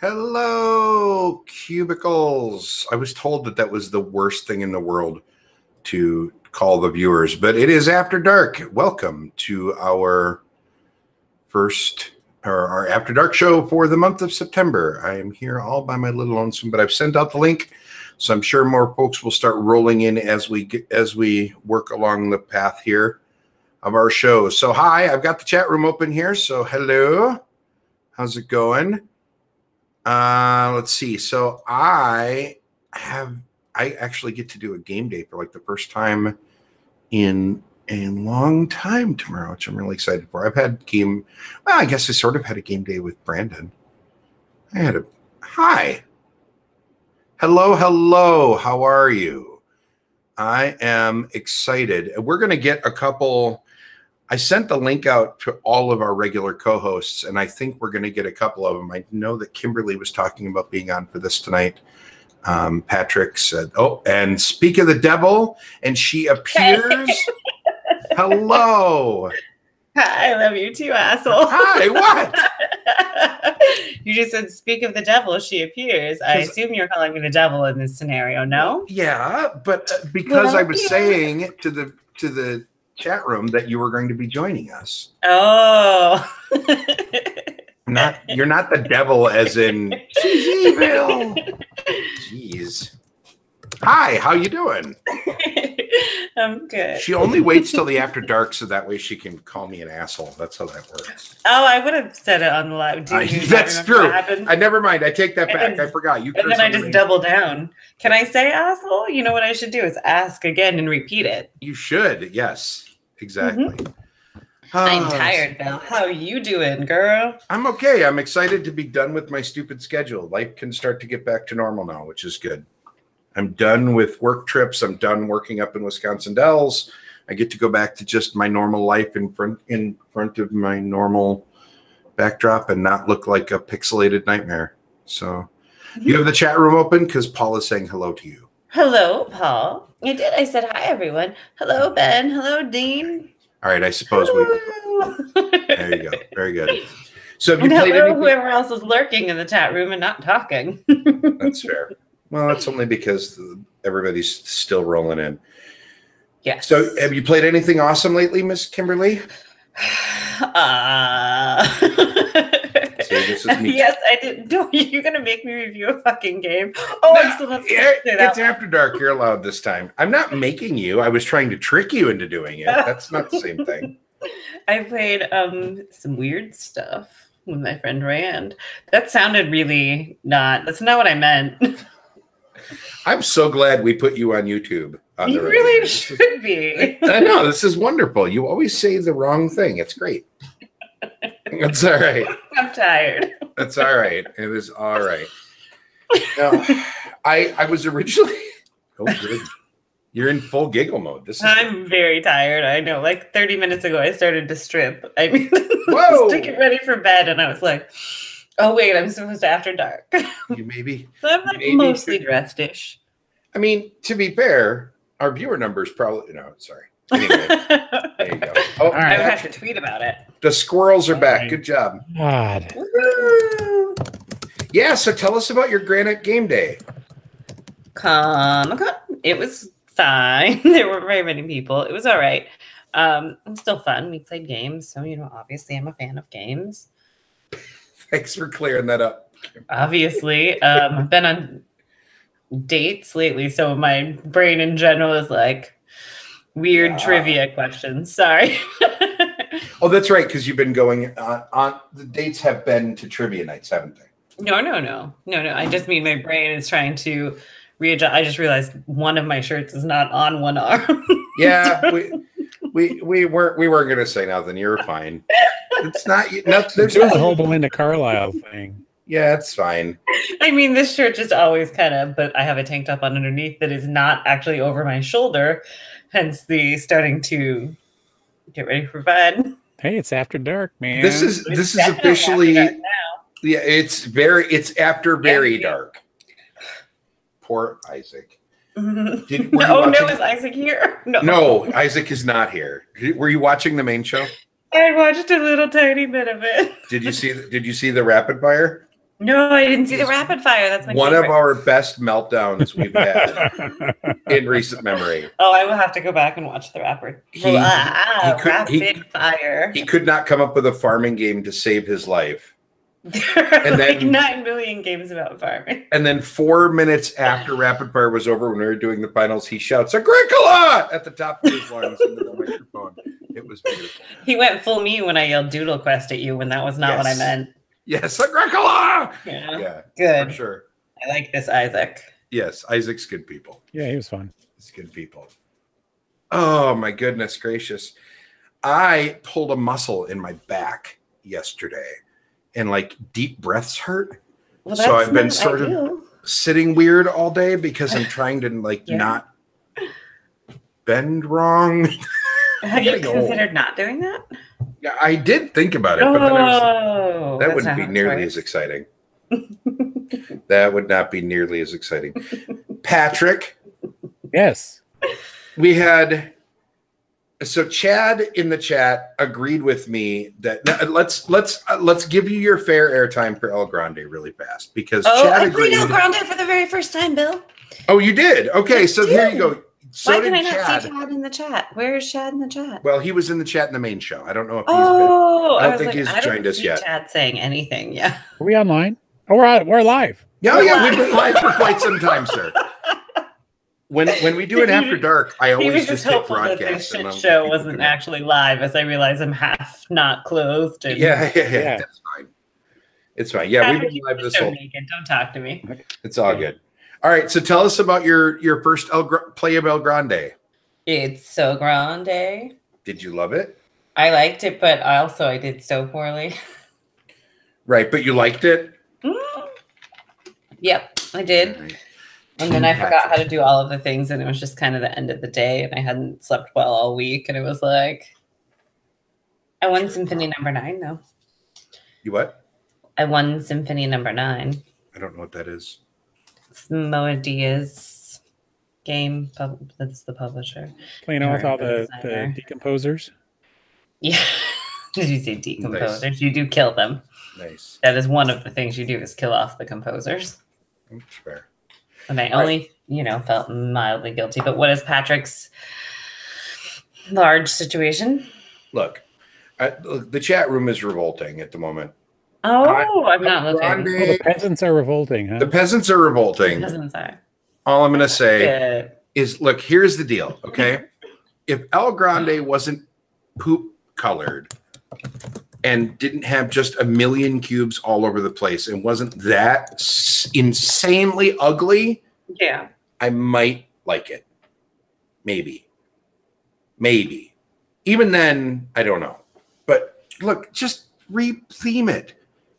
Hello, cubicles. I was told that was the worst thing in the world to call the viewers, but it is After Dark. Welcome to our our After Dark show for the month of September. I am here all by my little lonesome, but I've sent out the link, so I'm sure more folks will start rolling in as we work along the path here of our show. So hi, I've got the chat room open here. So hello, how's it going? Let's see. So I actually get to do a game day for like the first time in a long time tomorrow, which I'm really excited for. I guess I sort of had a game day with Brandon. Hi. Hello. How are you? I am excited. We're going to get a couple. I sent the link out to all of our regular co-hosts, and I think we're going to get a couple of them. I know that Kimberly was talking about being on for this tonight. Patrick said, oh, and speak of the devil, and she appears. Hello. Hi, I love you too, asshole. Hi, what? You just said, speak of the devil, she appears. I assume you're calling me the devil in this scenario, no? Yeah, but because I was saying to the chat room that you were going to be joining us. Oh. You're not the devil as in she's evil. Jeez. Hi, how you doing? I'm good. She only waits till the after dark so that way she can call me an asshole. That's how that works. Oh, I would have said it on the live. That's true. Never mind. I take that back. I forgot. And then I just double down. Can I say asshole? You know what I should do is ask again and repeat it. You should. Yes, exactly. Mm-hmm. I'm tired, Bill. How you doing, girl? I'm okay. I'm excited to be done with my stupid schedule. Life can start to get back to normal now, which is good. I'm done with work trips. I'm done working up in Wisconsin Dells. I get to go back to just my normal life in front of my normal backdrop and not look like a pixelated nightmare. So you have the chat room open because Paul is saying hello to you. Hello, Paul. I did. I said hi, everyone. Hello, Ben. Hello, Dean. All right. I suppose there you go. Very good. So have you played whoever else is lurking in the chat room and not talking. That's fair. Well, that's only because everybody's still rolling in. Yes. So have you played anything awesome lately, Miss Kimberly? Yes, I did. You're going to make me review a fucking game. Oh, I'm still not It's After Dark. You're allowed this time. I'm not making you. I was trying to trick you into doing it. That's not the same thing. I played some weird stuff with my friend Rand. That sounded really that's not what I meant. I'm so glad we put you on YouTube. You really should be. I know. This is wonderful. You always say the wrong thing. It's great. That's all right. I'm tired. That's all right. It is all right. Now, I was originally... Oh, good. You're in full giggle mode. I'm very tired. I know. Like 30 minutes ago, I started to strip. I mean, whoa! To get ready for bed, and I was like... Oh, wait, I'm supposed to After Dark. You maybe. So I'm like mostly dressed-ish. I mean, to be fair, our viewer numbers probably... No, sorry. Anyway, there you go. Oh, all right. I would have to tweet about it. The squirrels are back. Good job. God. Woo-hoo. Yeah, so tell us about your Granite Game Day. Comic-Con. It was fine. There weren't very many people. It was all right. It's still fun. We played games. So, obviously I'm a fan of games. Thanks for clearing that up. Obviously, I've been on dates lately, so my brain in general is like weird trivia questions. Sorry. Oh, that's right, because you've been going on. The dates have been to trivia nights, haven't they? No. I just mean my brain is trying to readjust. I just realized one of my shirts is not on one arm. Yeah, we weren't going to say nothing. You're fine. It's not. There's the whole Belinda Carlisle thing. Yeah, it's fine. I mean, this shirt just always but I have a tank top on underneath that is not actually over my shoulder, hence the starting to get ready for bed. Hey, it's After Dark, man. This is officially. Yeah, it's after very dark. Poor Isaac. Is Isaac here? No, Isaac is not here. Were you watching the main show? I watched a little tiny bit of it. Did you see the rapid fire? No, I didn't see the rapid fire. That's my one favorite. of our best meltdowns we've had in recent memory. Oh, I will have to go back and watch the rapid fire. He could not come up with a farming game to save his life. There are And like then- 9 million games about farming. And then 4 minutes after rapid fire was over, when we were doing the finals, he shouts "Agricola" at the top of his lungs into the microphone. It was beautiful. He went full me when I yelled Doodle Quest at you when that was not what I meant. Yes, Agricola. Yeah. Yeah, Good. for sure. I like this Isaac. Yes, Isaac's good people. Yeah, he was fun. He's good people. Oh my goodness gracious! I pulled a muscle in my back yesterday, and like deep breaths hurt. Well, So I've been not sort of ideal. sitting weird all day because I'm trying to like Yeah. not bend wrong. Have you getting old. considered not doing that? Yeah, I did think about it, but then I was, that that's wouldn't not be how it nearly works. as exciting. That would not be nearly as exciting. Patrick, Yes. we had so Chad in the chat agreed with me that let's give you your fair airtime for El Grande really fast because Oh, Chad I played agreed. El Grande for the very first time, Bill. Oh, you did? Okay, I so here you did. go. So Why did can I not Chad. see Chad in the chat? Where is Chad in the chat? Well, he was in the chat in the main show. I don't know if he's Oh, I don't was think like, he's I don't joined us see yet. Chad saying anything. Yeah. Are we online? Oh, we're live. Yeah, yeah, we've been live for quite some time, sir. When we do it after dark, I He always was just just hit hopeful that broadcast. this and shit I'm- show people wasn't can- actually live, as I realize I'm half not clothed. And Yeah, Yeah. that's fine. It's fine. Yeah, we've been live this so whole. naked. Don't talk to me. It's all good. All right, so tell us about your first play of El Grande. It's so grande. Did you love it? I liked it, but also I did so poorly. Right, but you liked it. Yep, I did. All right. And then I forgot how to do all of the things, and it was just kind of the end of the day, and I hadn't slept well all week, and it was like, I won Symphony number 9, though. You what? I won Symphony number 9. I don't know what that is. It's Moedia's game. That's the publisher. Playing with all the Designer. decomposers. Yeah. Did you say decomposers? You do kill them. Nice. That is one of the things you do is kill off the composers. That's fair. And I only, felt mildly guilty. But what is Patrick's large situation? Look, the chat room is revolting at the moment. Oh, I'm not looking. Grande- Oh, the peasants are revolting, huh? The peasants are revolting. Peasants are. All I'm going to say Good. is, look, here's the deal, okay? If El Grande wasn't poop colored and didn't have just a million cubes all over the place and wasn't that insanely ugly, Yeah. I might like it. Maybe. Even then, I don't know. But look, just re-theme it.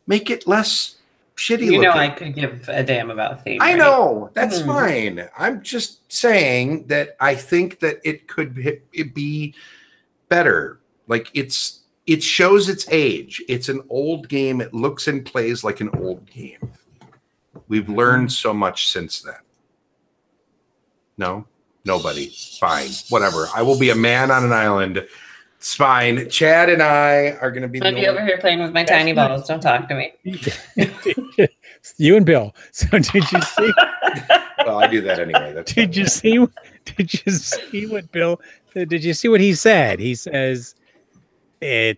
Make it less shitty looking. I could give a damn about theme. I right? know. That's Mhm. fine. I'm just saying that I think that it could be better. Like it shows its age. It's an old game. It looks and plays like an old game. We've learned so much since then. No? Nobody. Fine. Whatever. I will be a man on an island. It's fine. Chad and I are going to be I'd be over here playing with my tiny balls. Don't talk to me. You and Bill. So did you see? Well, I do that anyway. That's Did you see? Did you see what Bill? Did you see what he said? He says the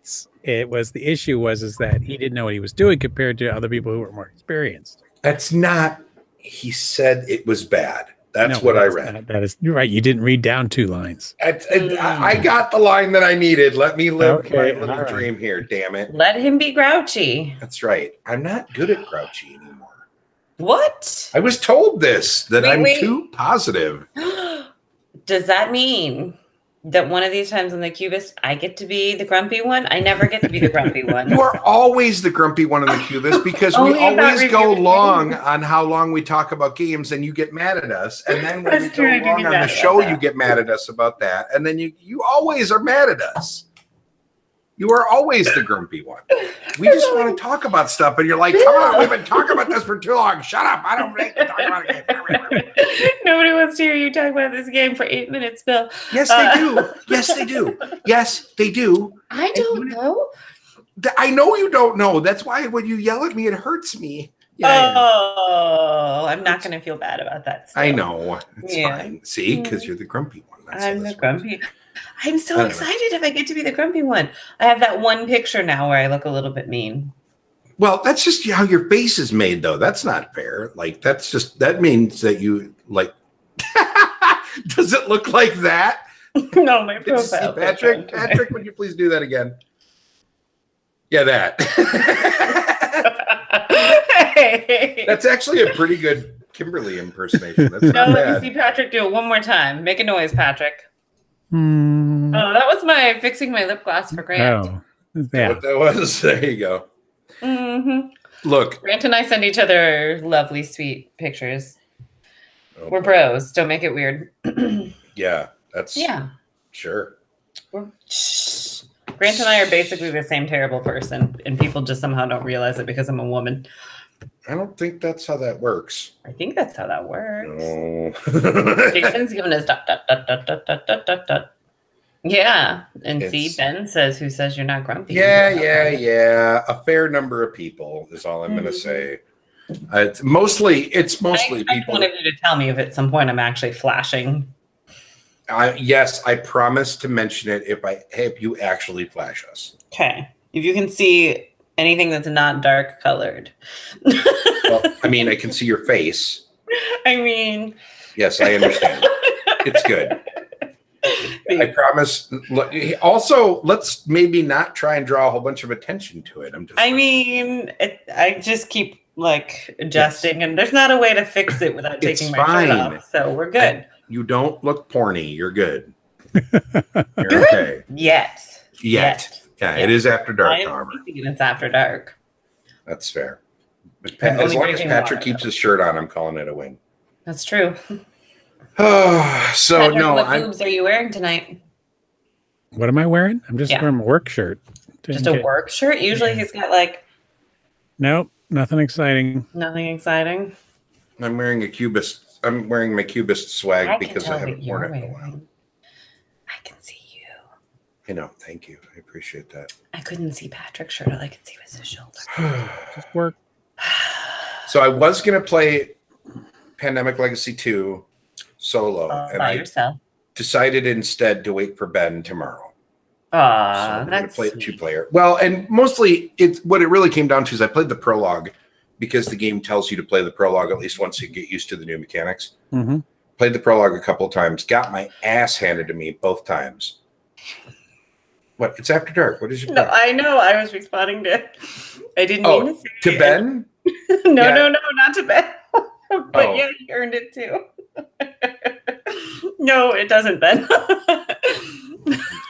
issue was that he didn't know what he was doing compared to other people who were more experienced. That's not. He said it was bad. That's what I read. That is, you're right. You didn't read down 2 lines. I got the line that I needed. Let me live Okay, my little all right. dream here. Damn it. Let him be grouchy. That's right. I'm not good at grouchy anymore. What? I was told this that Wait, I'm wait. too positive. Does that mean that one of these times on the Cubist, I get to be the grumpy one? I never get to be the grumpy one. You are always the grumpy one in the Cubist because we Only about always go reviewing long games. on how long we talk about games and you get mad at us. And then when we That's go true, I do long get on mad the about show, that. you get mad at us about that. And then you always are mad at us. You are always the grumpy one. We just want to talk about stuff. And you're like, come on, we've been talking about this for too long. Shut up. I don't like to talk about it. Nobody wants to hear you talk about this game for 8 minutes, Bill. Yes, they do. Yes, they do. Yes, they do. I don't know. I know you don't know. That's why when you yell at me, it hurts me. Yeah, Oh, I'm not going to feel bad about that. Still. I know. It's Yeah. fine. See, because you're the grumpy one. That's how I'm this the works. grumpy. I'm so I don't know. excited if I get to be the grumpy one. I have that one picture now where I look a little bit mean. Well, that's just how your face is made, though. That's not fair. Like, that means that you, like, does it look like that? No, my Did you see profile Patrick? picture. Patrick, would you please do that again? Yeah, that. Hey. That's actually a pretty good Kimberly impersonation. That's No, not let me bad. see Patrick do it one more time. Make a noise, Patrick. Hmm. Oh, that was my fixing my lip gloss for Grant. Oh, Is that yeah. what that was? There you go. Mm-hmm. Look. Grant and I send each other lovely, sweet pictures. Oh, We're bros. Don't make it weird. yeah, that's sure. Shh. Grant and I are basically the same terrible person, and people just somehow don't realize it because I'm a woman. I don't think that's how that works. I think that's how that works. No. Jason's giving us ... Yeah, and see, It's- Ben says, "Who says you're not grumpy?" Yeah. A fair number of people is all I'm going to say. It's mostly I expect people. one of you to tell me if at some point I'm actually flashing. Yes, I promise to mention it if you actually flash us. Okay, if you can see anything that's not dark colored. Well, I mean, I can see your face. I mean, Yes, I understand. It's good. I promise. Look, also, let's maybe not try and draw a whole bunch of attention to it. I just keep like adjusting, and there's not a way to fix it without taking my shirt off. So we're good. You don't look porny. You're good. You're okay. Yet. Yeah, it is after dark, however. It's after dark. That's fair. But I'm as only long as drinking Patrick water, keeps his shirt on, I'm calling it a win. That's true. So Patrick, no, what boobs are you wearing tonight? What am I wearing? I'm just wearing a work shirt. Just a work shirt? Usually he's got like... Nope, nothing exciting. Nothing exciting? I'm wearing a Cubist. I'm wearing my Cubist swag because I haven't worn it in a while. I can see you. I know. Thank you. I appreciate that. I couldn't see Patrick's shirt. All I could see was his shoulder. Just work. So I was going to play Pandemic Legacy 2 solo, and by I yourself. decided instead to wait for Ben tomorrow. So I'm going to play it 2-player. Well, and mostly what it really came down to is I played the prologue because the game tells you to play the prologue at least once you get used to the new mechanics. Mm-hmm. Played the prologue a couple of times, got my ass handed to me both times. What? It's after dark. What is your problem? I know. I was responding to... I didn't mean to say to Ben? No, not to Ben. But yeah, he earned it too. No, it doesn't, Ben.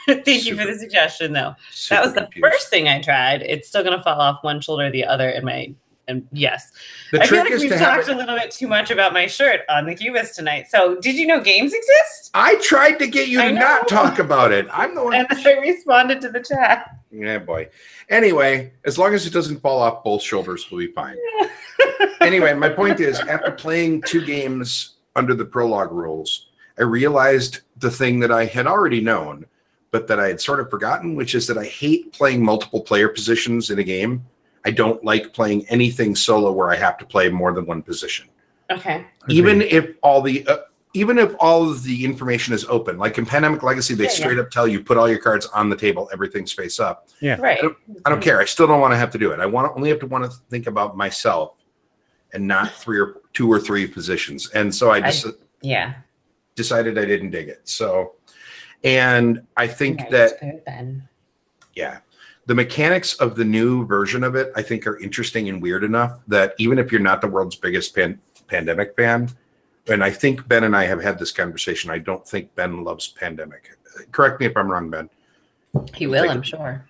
Thank you for the suggestion, though. That was the first thing I tried. It's still going to fall off one shoulder or the other in my... And yes, I feel like we've talked a little bit too much about my shirt on the Cubist tonight. So, did you know games exist? I tried to get you to not talk about it. I'm the one. And I responded to the chat. Yeah, boy. Anyway, as long as it doesn't fall off both shoulders, we'll be fine. Anyway, my point is, after playing 2 games under the prologue rules, I realized the thing that I had already known, but that I had sort of forgotten, which is that I hate playing multiple player positions in a game. I don't like playing anything solo where I have to play more than one position. Okay. Even if all of the information is open, like in Pandemic Legacy, they straight up tell you put all your cards on the table, everything's face up. Yeah. Right. I don't care. I still don't want to have to do it. I only have to think about myself and not 2 or 3 positions. And so I just decided I didn't dig it. So, and I think the mechanics of the new version of it, I think, are interesting and weird enough that even if you're not the world's biggest Pandemic fan, and I think Ben and I have had this conversation, I don't think Ben loves Pandemic. Correct me if I'm wrong, Ben. He will, I'm sure.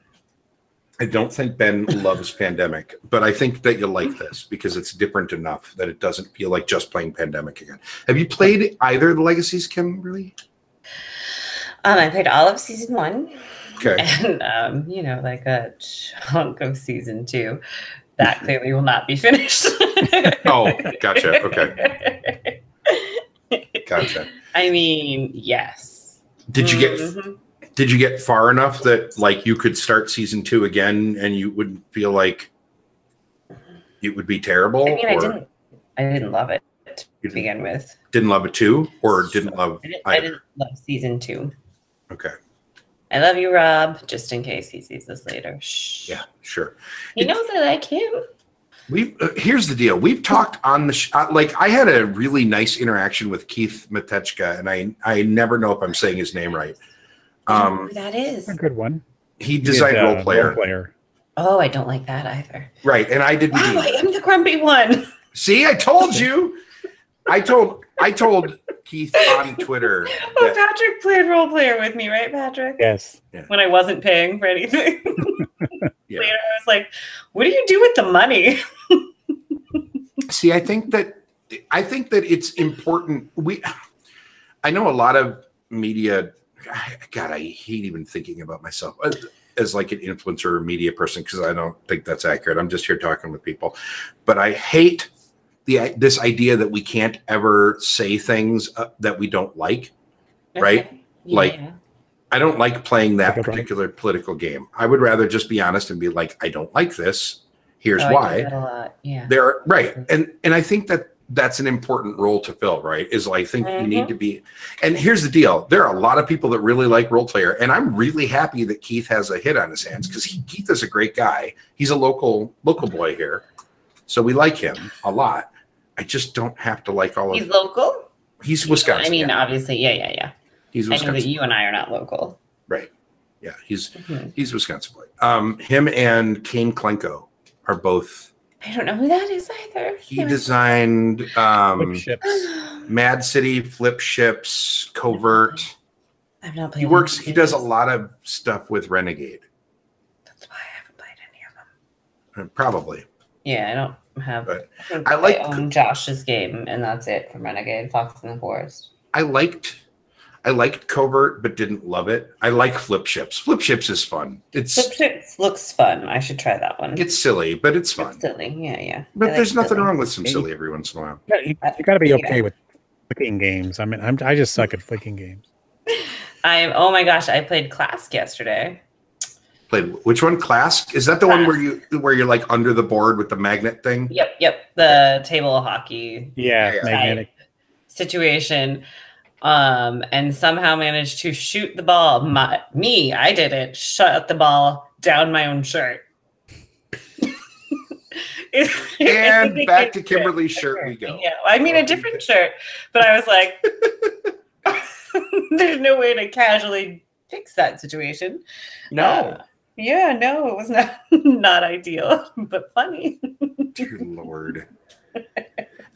I don't think Ben loves Pandemic, but I think that you'll like this because it's different enough that it doesn't feel like just playing Pandemic again. Have you played either of the Legacies, Kimberly? I played all of season 1. Okay. And, like a chunk of season 2. That clearly will not be finished. Oh, gotcha. Okay. Gotcha. I mean, yes. Did you get far enough that like you could start season 2 again and you wouldn't feel like it would be terrible? I mean, I didn't love it to begin with. Didn't love it too, or didn't love? I didn't love season 2. Okay. I love you, Rob. Just in case he sees this later. Shh. Yeah, sure. He knows I like him. Here's the deal. We've talked on the like I had a really nice interaction with Keith Matechka, and I never know if I'm saying his name right. Who that is a good one. He designed Role Player. Oh, I don't like that either. Right, and I did. Wow, I am the grumpy one. See, I told you. I told Keith on Twitter. Oh, Patrick played Role Player with me, right, Patrick? Yes. Yeah. When I wasn't paying for anything. Yeah. Later, I was like, "What do you do with the money?" See, I think that it's important. I know a lot of media. God, I hate even thinking about myself as like an influencer or media person because I don't think that's accurate. I'm just here talking with people, but I hate this idea that we can't ever say things that we don't like, right? Okay. Like, I don't like playing that Okay. particular political game. I would rather just be honest and be like, I don't like this. Here's I why. do that a lot. Yeah. There, right, and I think that's an important role to fill, right? Is I think you need to be. And here's the deal: there are a lot of people that really like Role Player, and I'm really happy that Keith has a hit on his hands because Keith is a great guy. He's a local boy here, so we like him a lot. I just don't have to like all of. He's local. He's Wisconsin. I mean, obviously, yeah. He's Wisconsin. I know that Wisconsin. you and I are not local. Right. Yeah, he's Wisconsin boy. Him and Kane Klenko are both. I don't know who that is either. He designed Flip ships. Mad City, Flip Ships, Covert. I've not played. He does a lot of stuff with Renegade. That's why I haven't played any of them. Probably. Yeah, I don't have. But I own Josh's game, and that's it from Renegade, Fox in the Forest. I liked Covert, but didn't love it. I like Flip Ships. Flip Ships is fun. Flip Ships looks fun. I should try that one. It's silly, but it's fun. It's silly, yeah. But there's nothing wrong with some silly every once in a while. You got to be okay with flicking games. I mean, I just suck at flicking games. Oh my gosh, I played Clask yesterday. Played which one? Clask? Is that the one where you're like under the board with the magnet thing? Yep. The table hockey. Yeah. Magnetic situation. And somehow managed to shoot the ball. I did it. Shot the ball down my own shirt. And back to Kimberly's shirt we go. Yeah, I mean a different shirt, but I was like, "There's no way to casually fix that situation." No. No, it was not ideal, but funny. Dear Lord.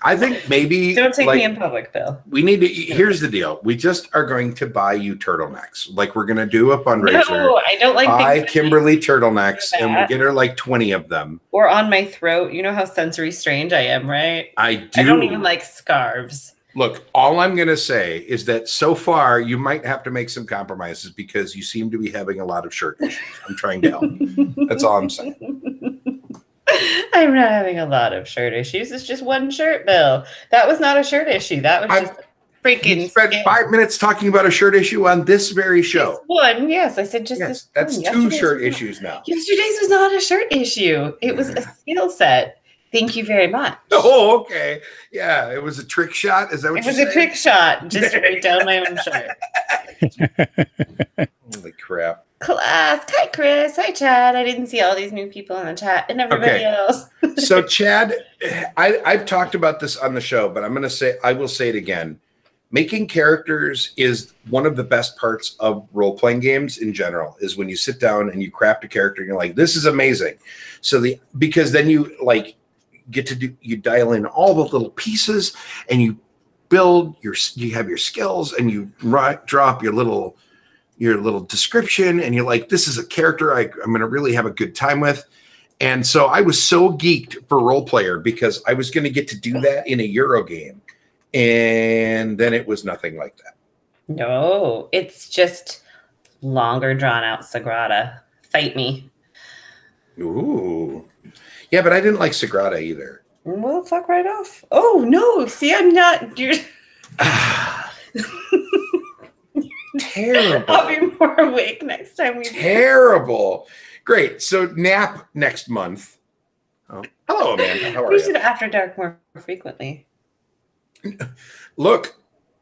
I think maybe don't take me in public, Bill. We need to. Here's the deal: we just are going to buy you turtlenecks. Like we're going to do a fundraiser. No, I don't like. Buy Kimberly turtlenecks, and we get her like 20 of them. Or on my throat. You know how sensory strange I am, right? I do. I don't even like scarves. Look, all I'm going to say is that so far you might have to make some compromises because you seem to be having a lot of shirt issues. I'm trying to help. That's all I'm saying. I'm not having a lot of shirt issues. It's just one shirt, Bill. That was not a shirt issue. That was just freaking. Spent 5 minutes talking about a shirt issue on this very show. Just one, yes. I said just this. That's one. Two shirt issues now. Yesterday's was not a shirt issue. It was a skill set. Thank you very much. Oh, okay. Yeah, it was a trick shot. Is that what it was a trick shot? Just right down my own shirt. Holy crap. Class. Hi, Chris. Hi, Chad. I didn't see all these new people in the chat and everybody else. So, Chad, I've talked about this on the show, but I will say it again. Making characters is one of the best parts of role-playing games in general, is when you sit down and you craft a character and you're like, this is amazing. Because then you you dial in all the little pieces and you build you have your skills and you drop your little description and you're like, this is a character I'm going to really have a good time with. And so I was so geeked for Role Player because I was going to get to do that in a Euro game. And then it was nothing like that. No, it's just longer drawn out Sagrada. Fight me. Ooh. Yeah, but I didn't like Sagrada either. Well, fuck right off. Oh, no. See, I'm not. You're. Terrible. I'll be more awake next time we do. Terrible. Great. So nap next month. Oh, hello, Amanda. How are We you? should After Dark more frequently. Look,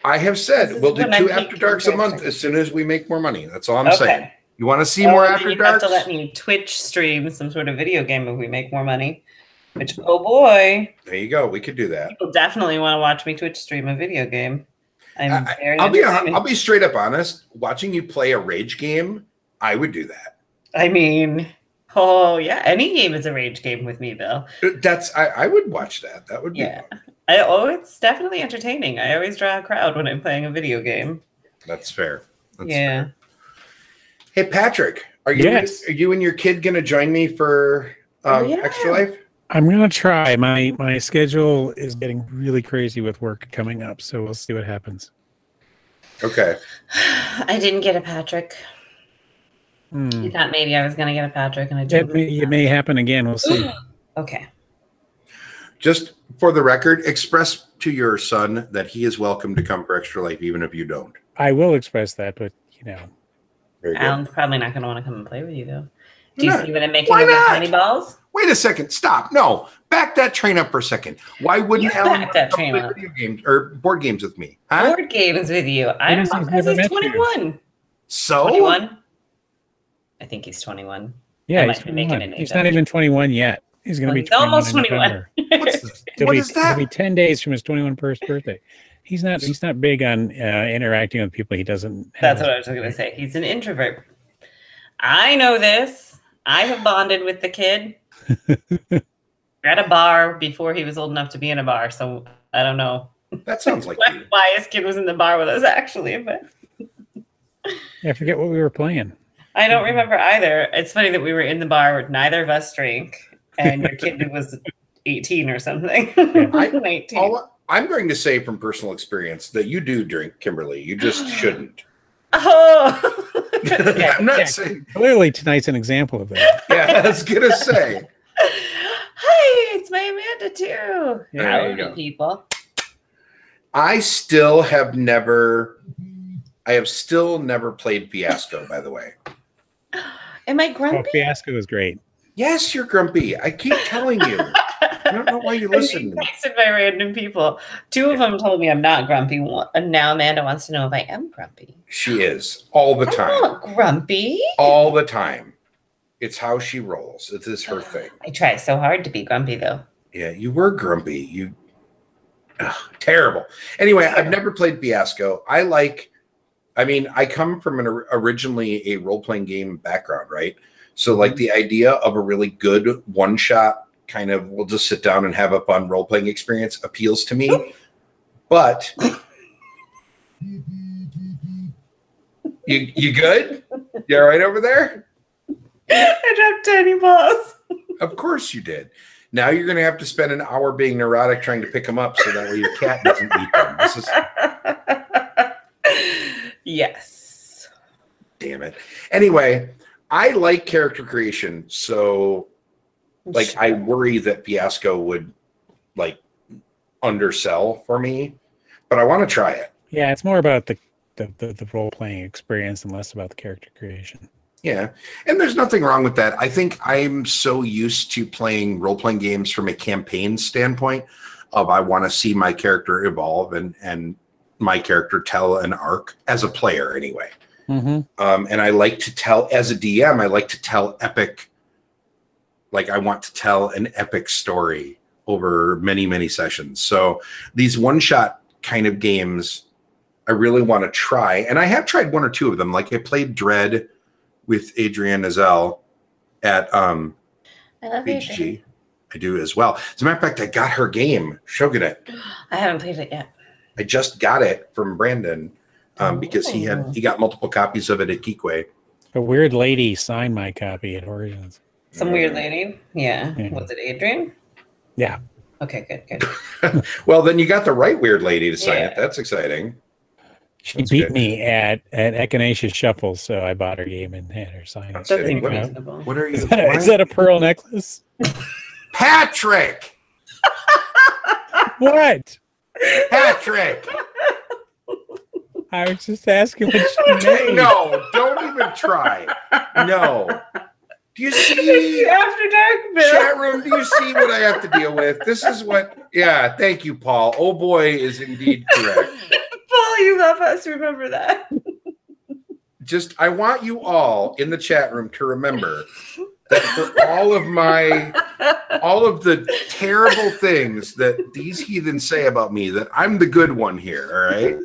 I have said we'll do when I'm 2 After peak Darks a month interest. as soon as we make more money. That's all I'm saying. You want to see Oh, more then After you Darks? have to let me Twitch stream some sort of video game if we make more money. Which, oh boy. There you go. We could do that. People definitely want to watch me Twitch stream a video game. I'll be straight up honest. Watching you play a rage game, I would do that. I mean, oh yeah, any game is a rage game with me, Bill. I would watch that. That would be fun. It's definitely entertaining. I always draw a crowd when I'm playing a video game. That's fair. That's yeah. fair. Hey Patrick, are you and your kid gonna join me for Extra Life? I'm gonna try. My schedule is getting really crazy with work coming up, so we'll see what happens. Okay. I didn't get a Patrick. You thought maybe I was gonna get a Patrick, and I didn't. It may happen again. We'll see. Okay. Just for the record, express to your son that he is welcome to come for Extra Life, even if you don't. I will express that, but Alan's probably not going to want to come and play with you, though. Do you see what I'm making of the tiny balls? Wait a second. Stop. No. Back that train up for a second. Why wouldn't Alan back that train up? Video games or board games with me? Huh? Board games with you. I don't know, because he's 21. So? 21? I think he's 21. Yeah, he's 21. He's not even 21 yet. He's going to be 21 almost 21. What is that? It'll be 10 days from his 21st birthday. He's not big on interacting with people he doesn't. That's what I was going to say. He's an introvert. I know this. I have bonded with the kid at a bar before he was old enough to be in a bar. So I don't know. That sounds like why his kid was in the bar with us, actually. But I forget what we were playing. I don't remember either. It's funny that we were in the bar where neither of us drank, and your kid was 18 or something. Yeah. I'm going to say from personal experience that you do drink, Kimberly. You just shouldn't. Oh, yeah, I'm not saying. Clearly, tonight's an example of that. Yeah, I was gonna say. Hi, it's my Amanda too. There you go. People. I have still never played Fiasco. By the way. Am I grumpy? Oh, Fiasco is great. Yes, you're grumpy. I keep telling you. I don't know why you listen. I'm texted by random people. 2 of them told me I'm not grumpy, and now Amanda wants to know if I am grumpy. She is all the time. I'm not grumpy. All the time. It's how she rolls. It is her thing. I try so hard to be grumpy, though. Yeah, you were grumpy. Terrible. Anyway, I've never played Fiasco. I come from originally a role-playing game background, right? So like the idea of a really good one-shot kind of, we'll just sit down and have a fun role-playing experience appeals to me. But you good? You all right over there? I dropped tiny balls. Of course you did. Now you're going to have to spend an hour being neurotic trying to pick them up so that way your cat doesn't eat them. Yes. Damn it. Anyway, I like character creation, so I worry that Fiasco would undersell for me, but I want to try it. Yeah, it's more about the role playing experience and less about the character creation. Yeah, and there's nothing wrong with that. I think I'm so used to playing role playing games from a campaign standpoint of I want to see my character evolve and my character tell an arc as a player anyway. Mm-hmm. And I like to tell, as a DM, I like to tell epic, I want to tell an epic story over many, many sessions. So these one-shot kind of games, I really want to try. And I have tried 1 or 2 of them. I played Dread with Adrienne Azelle at I love HG. Adrienne. I do as well. As a matter of fact, I got her game, Shogunate. I haven't played it yet. I just got it from Brandon. Because he got multiple copies of it at Geekway. A weird lady signed my copy at Origins. Some weird lady? Yeah. Was it Adrienne? Yeah. Okay, good. Well, then you got the right weird lady to sign it. That's exciting. She beat me at Echinacea Shuffle, so I bought her game and had her sign it. That seems reasonable. What are you? Is that a pearl necklace? Patrick! What? Patrick! I was just asking what she made. No, don't even try. No. Do you see After Dark, Bill? Chat room? Do you see what I have to deal with? This is what. Yeah, thank you, Paul. Oh boy, is indeed correct. Paul, you love us. Remember that. I want you all in the chat room to remember that for all of the terrible things that these heathens say about me, that I'm the good one here. All right.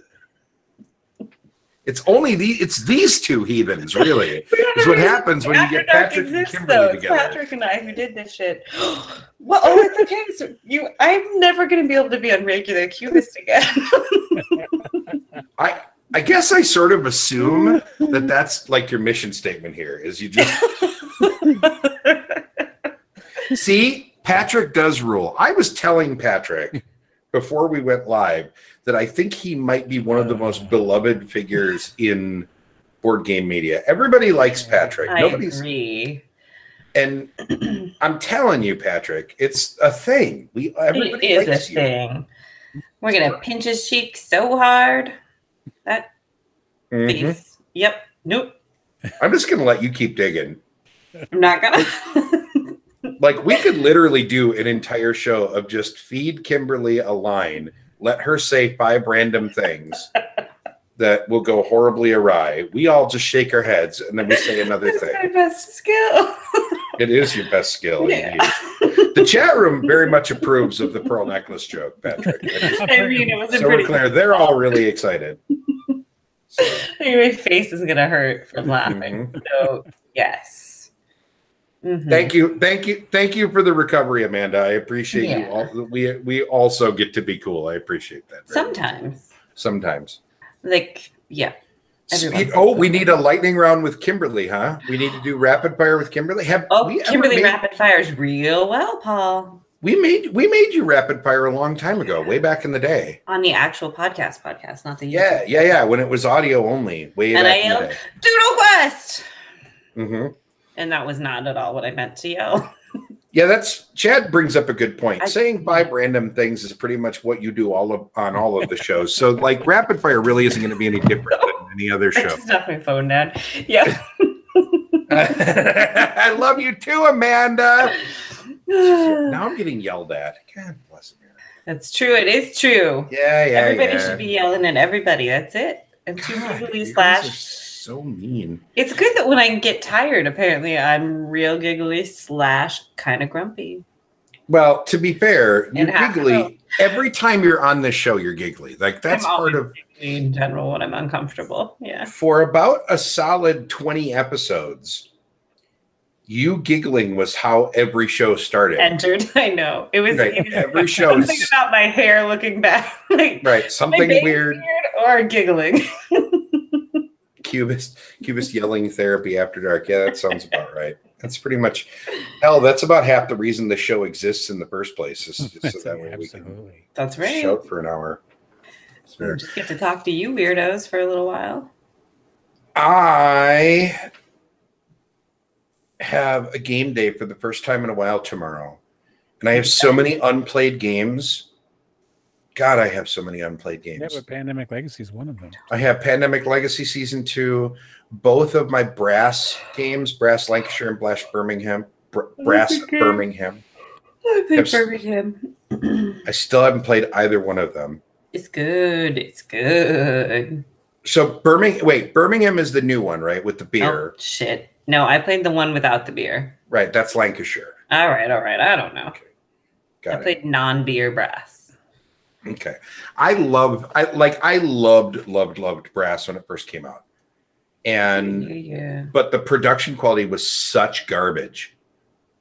It's these two heathens, really, is what happens when you get Patrick and Kimberly together. It's Patrick and I who did this shit. Well, it's okay. So I'm never going to be able to be on regular Cubist again. I guess I sort of assume that that's like your mission statement here, is you just see, Patrick does rule. I was telling Patrick before we went live that I think he might be one of the most beloved figures in board game media. Everybody likes Patrick. I agree. And I'm telling you, Patrick, it's a thing. Everybody likes you. Thing. We're gonna pinch his cheek so hard. That face. Yep. Nope. I'm just gonna let you keep digging. I'm not gonna. Like, we could literally do an entire show of just feed Kimberly a line, let her say 5 random things that will go horribly awry. We all just shake our heads, and then we say another thing. That's my best skill. It is your best skill. Yeah. The chat room very much approves of the pearl necklace joke, Patrick. I mean, it was so we're clear. They're all really excited. So. My face is gonna hurt from laughing. So yes. Thank you for the recovery, Amanda. I appreciate you all. We also get to be cool. I appreciate that. Sometimes. Like, yeah. We need a lightning round with Kimberly, huh? We need to do rapid fire with Kimberly. Kimberly rapid fires real well, Paul. We made you rapid fire a long time ago, way back in the day. On the actual podcast, not the YouTube. Yeah. When it was audio only, way back in the day. Doodle Quest. And that was not at all what I meant to yell. Yeah, Chad brings up a good point. Saying 5 random things is pretty much what you do on all of the shows. So, like, rapid fire really isn't going to be any different than any other show. I just knocked my phone down. Yeah. I love you too, Amanda. Now I'm getting yelled at. God bless America. That's true. It is true. Yeah. Everybody should be yelling at everybody. That's it. I'm too giggly slash. So mean. It's good that when I get tired, apparently I'm real giggly slash kind of grumpy. Well, to be fair, you're giggly every time you're on this show. You're giggly. Like, that's part of in general when I'm uncomfortable. Yeah. For about a solid 20 episodes, you giggling was how every show started. Entered. I know. It was every show. Something about my hair looking back. Right. Something weird or giggling. Cubist yelling therapy after dark. Yeah, that sounds about right. That's pretty much that's about half the reason the show exists in the first place. Is just so that way we can shout for an hour. So just get to talk to you weirdos for a little while. I have a game day for the first time in a while tomorrow. And I have so many unplayed games. God, I have so many unplayed games. Yeah, but Pandemic Legacy is one of them. I have Pandemic Legacy Season 2, both of my Brass games, Brass Lancashire and Brass Birmingham. Brass Birmingham. I played Birmingham. I still haven't played either one of them. It's good. It's good. So Birmingham is the new one, right? With the beer. Oh, shit. No, I played the one without the beer. Right, that's Lancashire. All right. I don't know. Okay. I played non-beer Brass. Okay. I loved Brass when it first came out. And but the production quality was such garbage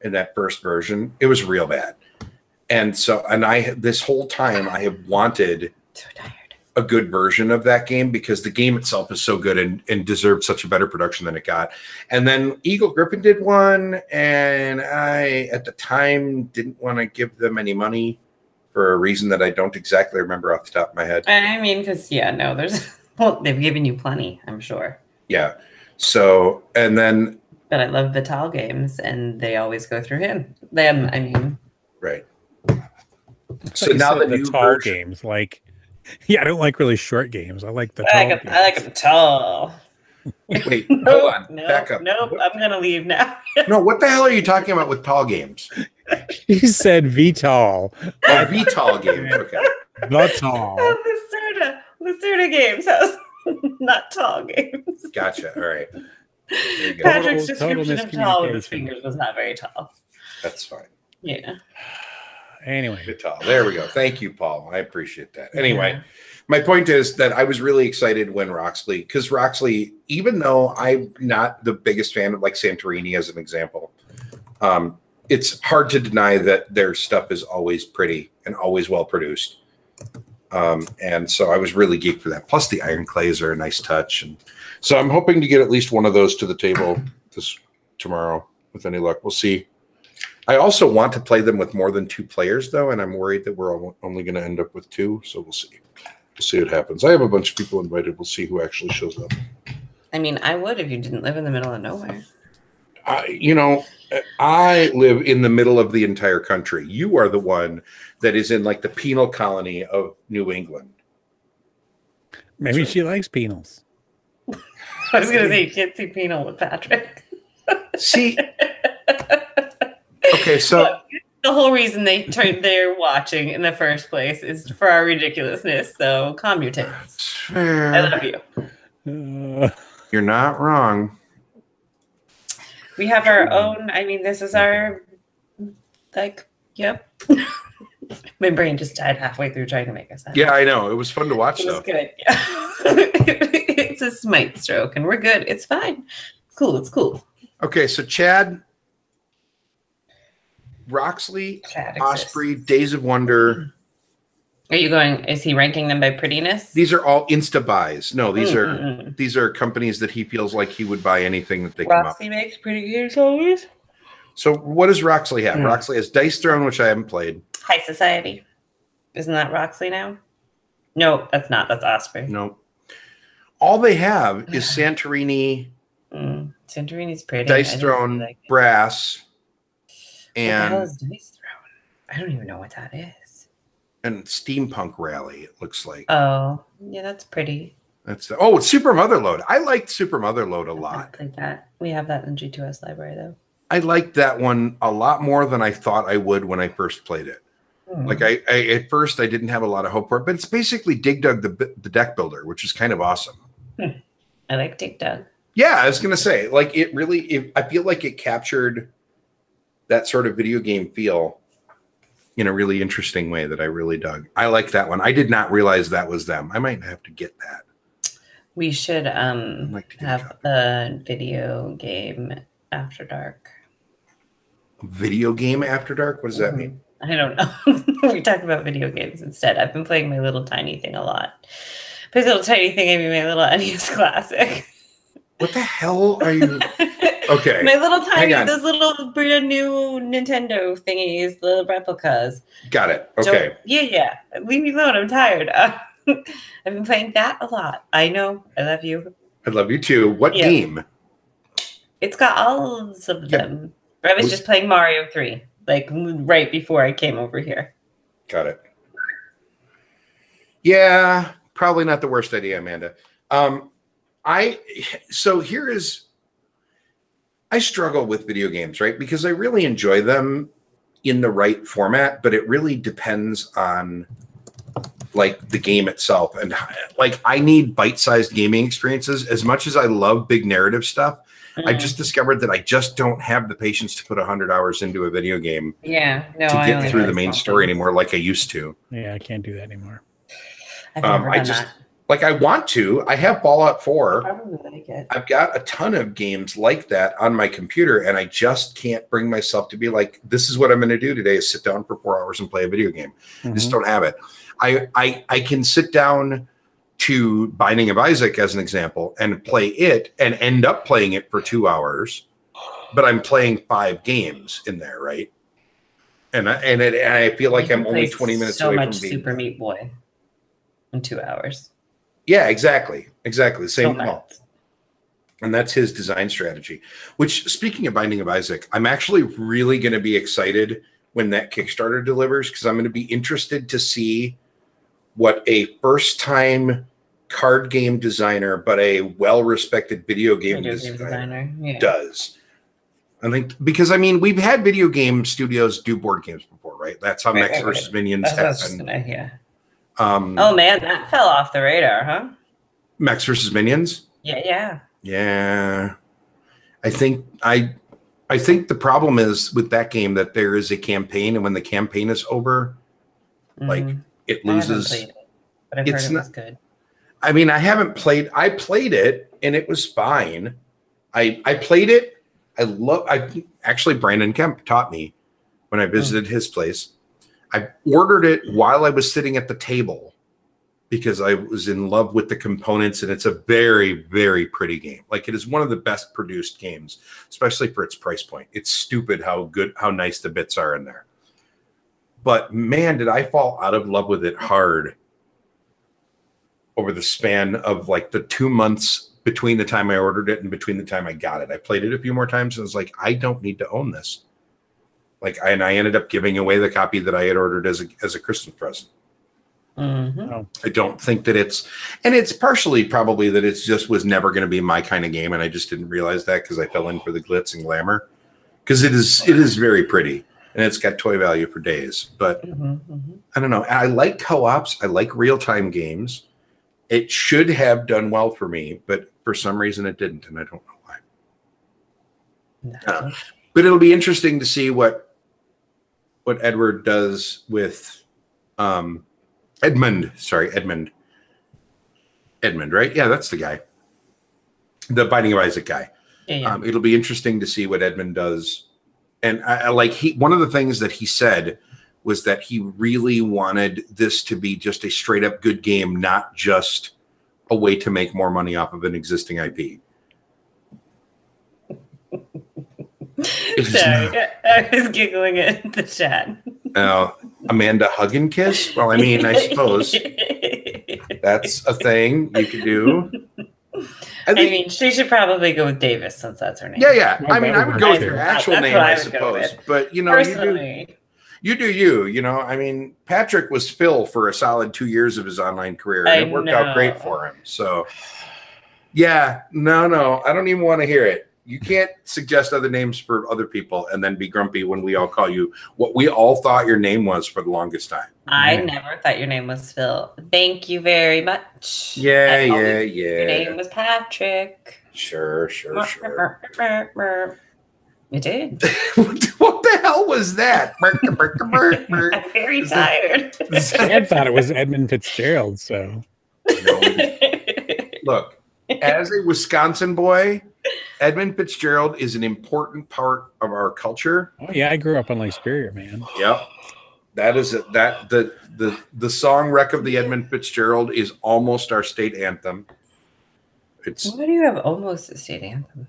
in that first version. It was real bad. And so this whole time I have wanted a good version of that game because the game itself is so good and deserved such a better production than it got. And then Eagle Griffin did one, and I at the time didn't want to give them any money for a reason that I don't exactly remember off the top of my head. I mean, because they've given you plenty, I'm sure. Yeah. So, and then. But I love Vital games, and they always go through him. Right. So now the new tall games, I don't like really short games. I like the tall. I like them tall. Wait, Nope, hold on. Nope, Back up. Nope, I'm going to leave now. No, what the hell are you talking about with tall games? She said VTOL. Oh, VTOL games. Okay. The tall. Lacerda games. Not tall games. Gotcha. All right. There you go. Patrick's Total description of tall with his miscommunication. fingers was not very tall. That's fine. Yeah. Anyway. VTOL. There we go. Thank you, Paul. I appreciate that. Anyway, my point is that I was really excited when Roxley, because Roxley, even though I'm not the biggest fan of like Santorini as an example, it's hard to deny that their stuff is always pretty and always well produced. And so I was really geeked for that. Plus the iron clays are a nice touch. And so I'm hoping to get at least one of those to the table tomorrow with any luck. We'll see. I also want to play them with more than 2 players though. And I'm worried that we're only going to end up with 2. So we'll see. We'll see what happens. I have a bunch of people invited. We'll see who actually shows up. I mean, I would if you didn't live in the middle of nowhere. I live in the middle of the entire country. You are the one that is in like the penal colony of New England. Maybe she likes penals. I was going to say, you can't see penal with Patrick. See? Okay, so... Look, the whole reason they're watching in the first place is for our ridiculousness. So calm your tits. Fair. I love you. You're not wrong. We have our own. I mean, this is our yep. My brain just died halfway through trying to make us happy. Yeah, I know. It was fun to watch, It though. was good. Yeah. It's a smite stroke, and we're good. It's fine. It's cool. It's cool. Okay, so Chad, Roxley, Osprey, Days of Wonder. Are you going? Is he ranking them by prettiness? These are all insta buys. No, these are companies that he feels like he would buy anything that they come up. Roxley makes pretty games always. So what does Roxley have? Roxley has Dice Throne, which I haven't played. High Society. Isn't that Roxley now? No, that's not. That's Osprey. No. All they have is Santorini. Santorini's pretty. Dice Throne, like Brass, and what the hell is Dice Throne? I don't even know what that is. And Steampunk Rally, it looks like. Oh, yeah, that's pretty. It's Super Motherload. I liked Super Motherload a lot. I played that. We have that in G2S library though. I liked that one a lot more than I thought I would when I first played it. Like I at first I didn't have a lot of hope for it, but it's basically Dig Dug the deck builder, which is kind of awesome. I like Dig Dug. Yeah, I was gonna say, like I feel like it captured that sort of video game feel in a really interesting way that I really dug. I like that one. I did not realize that was them. I might have to get that. We should have a video game after dark. Video game after dark? What does that mean? I don't know. We talked about video games instead. I've been playing my little tiny thing a lot. My little tiny thing gave me my little NES Classic. What the hell are you? Okay. My little tiny, those little brand new Nintendo thingies, the replicas. Got it. Okay. Yeah. Leave me alone. I'm tired. I've been playing that a lot. I know. I love you. I love you too. What game? It's got all of them. I was just playing Mario 3, like right before I came over here. Got it. Yeah, probably not the worst idea, Amanda. I struggle with video games, right? Because I really enjoy them in the right format, but it really depends on like the game itself. And like I need bite-sized gaming experiences as much as I love big narrative stuff. I just discovered that I just don't have the patience to put 100 hours into a video game. Yeah, to get through the main story anymore, like I used to. Yeah, I can't do that anymore. I've never done that. Like I want to. I have Fallout 4. I really like it. I've got a ton of games like that on my computer, and I just can't bring myself to be like, this is what I'm going to do today: is sit down for 4 hours and play a video game. I just don't have it. I can sit down to Binding of Isaac as an example and play it and end up playing it for 2 hours, but I'm playing 5 games in there, right? And I feel like I'm only 20 minutes away from being Super Meat Boy in 2 hours. Yeah, exactly. Same call. And that's his design strategy. Which, speaking of Binding of Isaac, I'm actually really going to be excited when that Kickstarter delivers, because I'm going to be interested to see what a first-time card game designer, but a well-respected video game designer does. I think because we've had video game studios do board games before, right? That's how Mechs versus Minions happened. Oh man, that fell off the radar, huh? Mechs versus Minions? Yeah. I think the problem is with that game that there is a campaign, and when the campaign is over, like it loses. I haven't played it, but I've heard it was good. I haven't played. I played it and it was fine. I played it. Actually Brandon Kemp taught me when I visited his place. I ordered it while I was sitting at the table because I was in love with the components, and it's a very, very pretty game. Like, it is one of the best produced games, especially for its price point. It's stupid how nice the bits are in there. But man, did I fall out of love with it hard over the span of like the 2 months between the time I ordered it and between the time I got it. I played it a few more times and I was like, I don't need to own this. And I ended up giving away the copy that I had ordered as a Christmas present. I don't think that it's partially probably that it's just was never going to be my kind of game, and I just didn't realize that because I fell in for the glitz and glamour. Because it is very pretty and it's got toy value for days. But I don't know. I like co-ops. I like real-time games. It should have done well for me, but for some reason it didn't, and I don't know why. But it'll be interesting to see what Edward does with Edmund. Sorry, Edmund, right? Yeah, that's the guy. The Binding of Isaac guy. Yeah. It'll be interesting to see what Edmund does. And one of the things that he said was that he really wanted this to be just a straight up good game, not just a way to make more money off of an existing IP. Sorry, I was giggling at the chat. Amanda hug and kiss? Well, I suppose that's a thing you could do. She should probably go with Davis since that's her name. Yeah. I would go with her actual name, I suppose. But, personally, you do you. Patrick was Phil for a solid 2 years of his online career, and it worked out great for him. So, yeah, no, I don't even want to hear it. You can't suggest other names for other people and then be grumpy when we all call you what we all thought your name was for the longest time. I never thought your name was Phil. Thank you very much. Yeah. Your name was Patrick. Sure. You did. What the hell was that? I'm very tired. Dad thought it was Edmund Fitzgerald, so. Look, as a Wisconsin boy, Edmund Fitzgerald is an important part of our culture. Oh yeah, I grew up on Lake Superior, man. Yep. That is it. The song "Wreck of the Edmund Fitzgerald" is almost our state anthem. Why do you have almost a state anthem?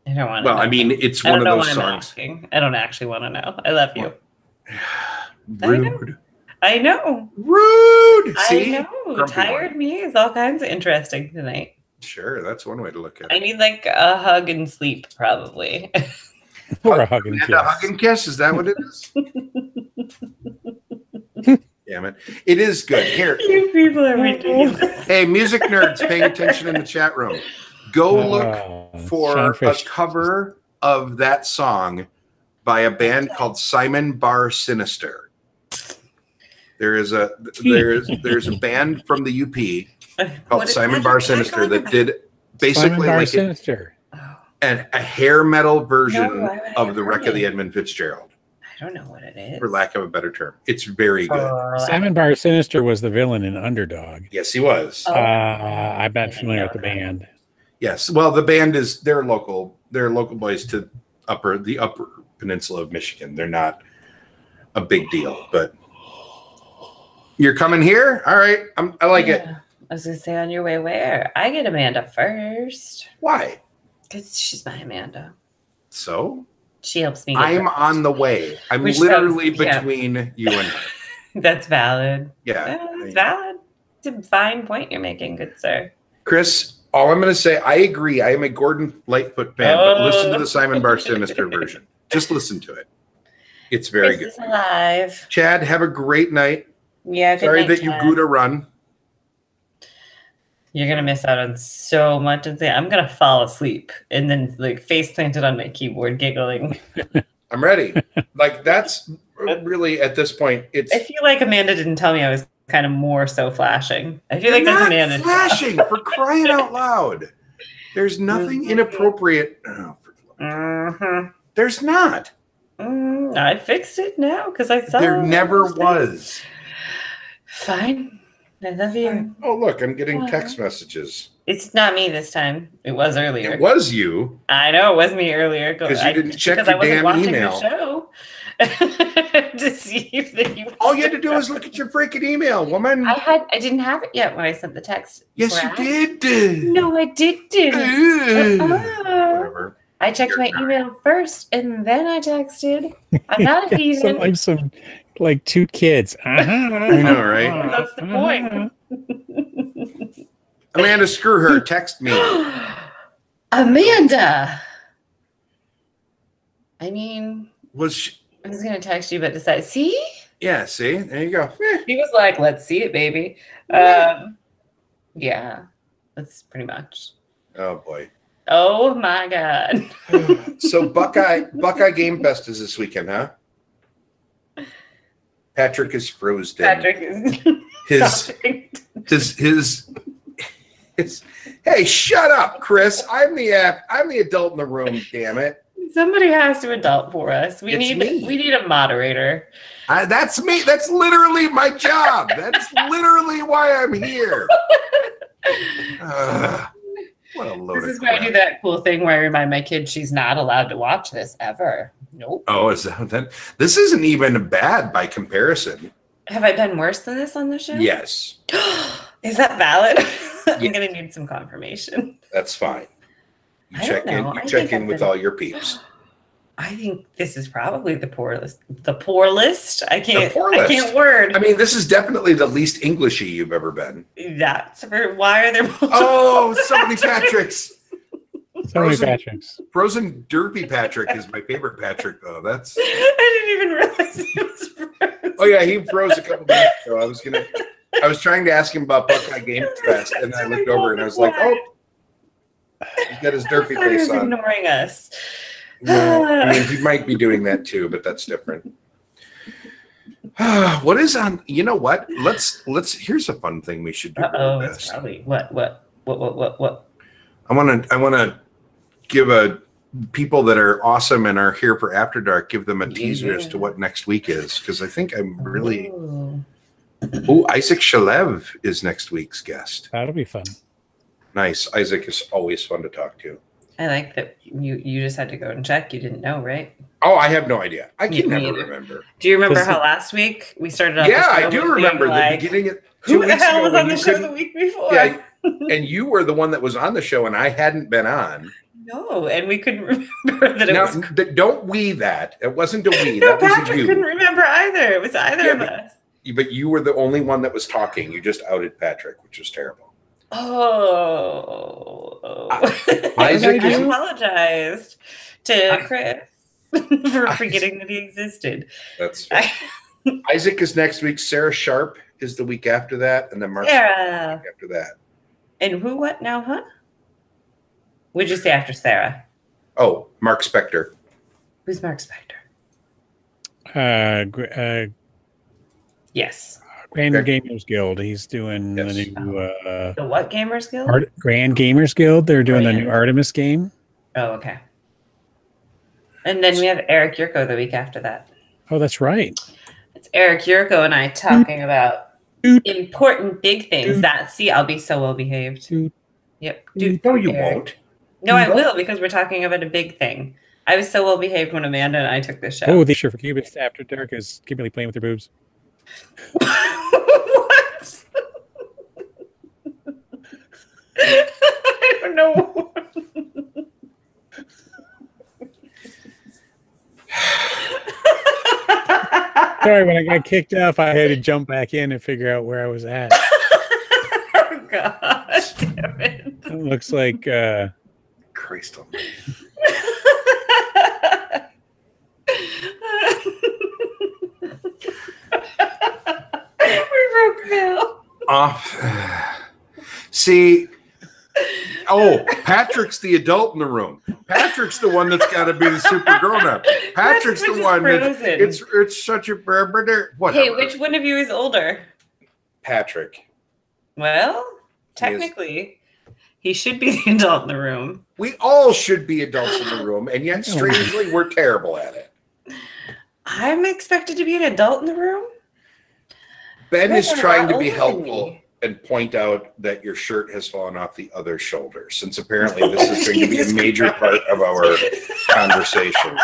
I don't want to. Well, it's one of those songs. I don't actually want to know. I love you. Rude. I know. Rude. See? I know. Tired me is all kinds of interesting tonight. Sure, that's one way to look at it. I need like a hug and sleep, probably. Or a hug and kiss. A hug and kiss, is that what it is? Damn it. It is good. Here. You people are ridiculous. Hey, music nerds paying attention in the chat room. Go look for a cover of that song by a band called Simon Bar Sinister. There's a band from the UP called Simon Bar Sinister that did basically like a hair metal version of the Wreck of the Edmund Fitzgerald. I don't know what it is. For lack of a better term. It's very good. Simon Bar Sinister was the villain in Underdog. Yes, he was. I'm not familiar with the band. Yes. Well, the band they're local boys to the upper peninsula of Michigan. They're not a big deal, but you're coming here? All right. I like it. I was going to say, on your way where? I get Amanda first. Why? Because she's my Amanda. So? She helps me. I'm on the way. I'm literally between you and her. That's valid. Yeah. That's valid. It's a fine point you're making, good sir. Chris, all I'm going to say, I agree. I am a Gordon Lightfoot fan, but listen to the Simon Bar Sinister version. Just listen to it. It's very good. Chris is alive. Chad, have a great night. Yeah, good Sorry night, that you Chad. Gouda run. You're gonna miss out on so much and say, I'm gonna fall asleep and then like face planted on my keyboard giggling. I'm ready. Like that's really at this point. It's. I feel like Amanda didn't tell me I was kind of more so flashing. I feel like that's Amanda flashing for crying out loud. There's nothing inappropriate. Oh, there's not. I fixed it now because I saw. There never was. Fine. I love you. Oh, look, I'm getting text messages. It's not me this time. It was earlier. It was you. I know it was me earlier. Because you didn't check your damn email. The show to see if you. All you had to do was look at your freaking email, woman. I didn't have it yet when I sent the text. Yes, you did. No, I didn't. Whatever. I checked my email first and then I texted. I'm not a heathen. Some like two kids. I know, right? That's the point. Amanda, screw her. Text me. Amanda. I mean, was she? I was gonna text you, but decided. See? Yeah. See, there you go. He was like, "Let's see it, baby." Yeah, that's pretty much. Oh boy. Oh my God. So Buckeye Game Fest is this weekend, huh? Patrick is frozen. Patrick is his Hey, shut up, Chris. I'm the adult in the room, damn it. Somebody has to adult for us. We need a moderator. That's me. That's literally my job. That's literally why I'm here. What a load of crap. This is where I do that cool thing where I remind my kid she's not allowed to watch this ever. Nope. Oh, is that? This isn't even bad by comparison. Have I done worse than this on the show? Yes. Is that valid? I'm going to need some confirmation. That's fine. You check in with all your peeps. I think this is probably the poor list. The poor list? I can't word. I mean, this is definitely the least Englishy you've ever been. That's for why are there multiple? Oh, so many Patricks. Frozen Derpy Patrick is my favorite Patrick, though. That's. I didn't even realize he was frozen. Oh yeah, he froze a couple minutes ago. I was trying to ask him about Buckeye Game Fest, and I looked over and I was like, oh, he's got his derpy face on. Ignoring us. No, I mean, he might be doing that too, but that's different. What is on? You know what? Let's. Here's a fun thing we should do. It's probably what? I want to give people that are awesome and are here for After Dark, give them a teaser as to what next week is, because I think I'm really. Oh, Isaac Shalev is next week's guest. That'll be fun. Nice. Isaac is always fun to talk to. I like that you just had to go and check. You didn't know, right? Oh, I have no idea. I can never remember. Do you remember how last week we started off? Yeah, I do remember the beginning of 2 weeks ago. Who the hell was on the show the week before? Yeah, and you were the one that was on the show, and I hadn't been on. No, and we couldn't remember that it was. Don't we that. It wasn't a we. That was Patrick you. Couldn't remember either. It was either of us. But you were the only one that was talking. You just outed Patrick, which was terrible. Isaac, I apologized to Chris for forgetting that he existed. That's right. Isaac is next week. Sarah Sharp is the week after that, and then Mark after that. And who? What now? Huh? What'd you say after Sarah? Oh, Mark Spector. Who's Mark Spector? Yes. Grand Gamers Guild. He's doing the new. The what Gamers Guild? Grand Gamers Guild. They're doing the new Artemis game. Oh, okay. And then we have Eric Yurko the week after that. Oh, that's right. It's Eric Yurko and I talking about important big things. I'll be so well behaved. Yep. No, you won't. No, I will, because we're talking about a big thing. I was so well behaved when Amanda and I took this show. Oh, the show for Cubist After Dark is Kimberly playing with her boobs. What? I don't know. Sorry, when I got kicked off, I had to jump back in and figure out where I was at. Oh, God damn it. It looks like... Christ almighty. We broke Bill. See, Patrick's the adult in the room. Patrick's the one that's got to be the super grown-up. Patrick's the one it's such a whatever. Hey, which one of you is older? Patrick. Well, technically, he should be the adult in the room. We all should be adults in the room, and yet strangely, we're terrible at it. I'm expected to be an adult in the room? Ben is trying to be helpful and point out that your shirt has fallen off the other shoulder, since apparently this is going to be a major part of our conversation.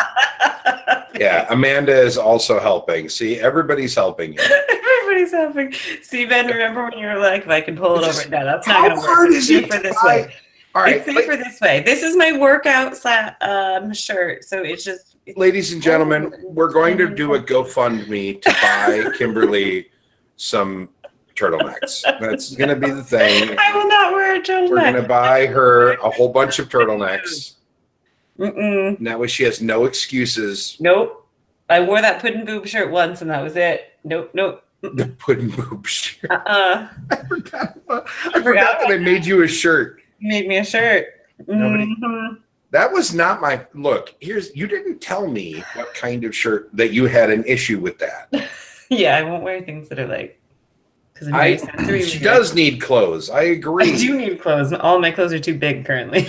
Yeah, Amanda is also helping. See, everybody's helping you. Everybody's helping. See, Ben, remember when you were like, if I can pull it over? No, that's not going to work. How hard is it for this way? All right, it's safer this way. This is my workout shirt, so it's just... Ladies and gentlemen, we're going to do a GoFundMe to buy Kimberly some turtlenecks. That's going to be the thing. I will not wear a turtleneck. We're going to buy her a whole bunch of turtlenecks. That way she has no excuses. Nope. I wore that puddin' boob shirt once and that was it. Nope. The puddin' boob shirt. I forgot that I made you a shirt. You made me a shirt. That was not my look. You didn't tell me what kind of shirt that you had an issue with that. Yeah, I won't wear things that are like. She does need clothes. I agree. I do need clothes. All my clothes are too big currently.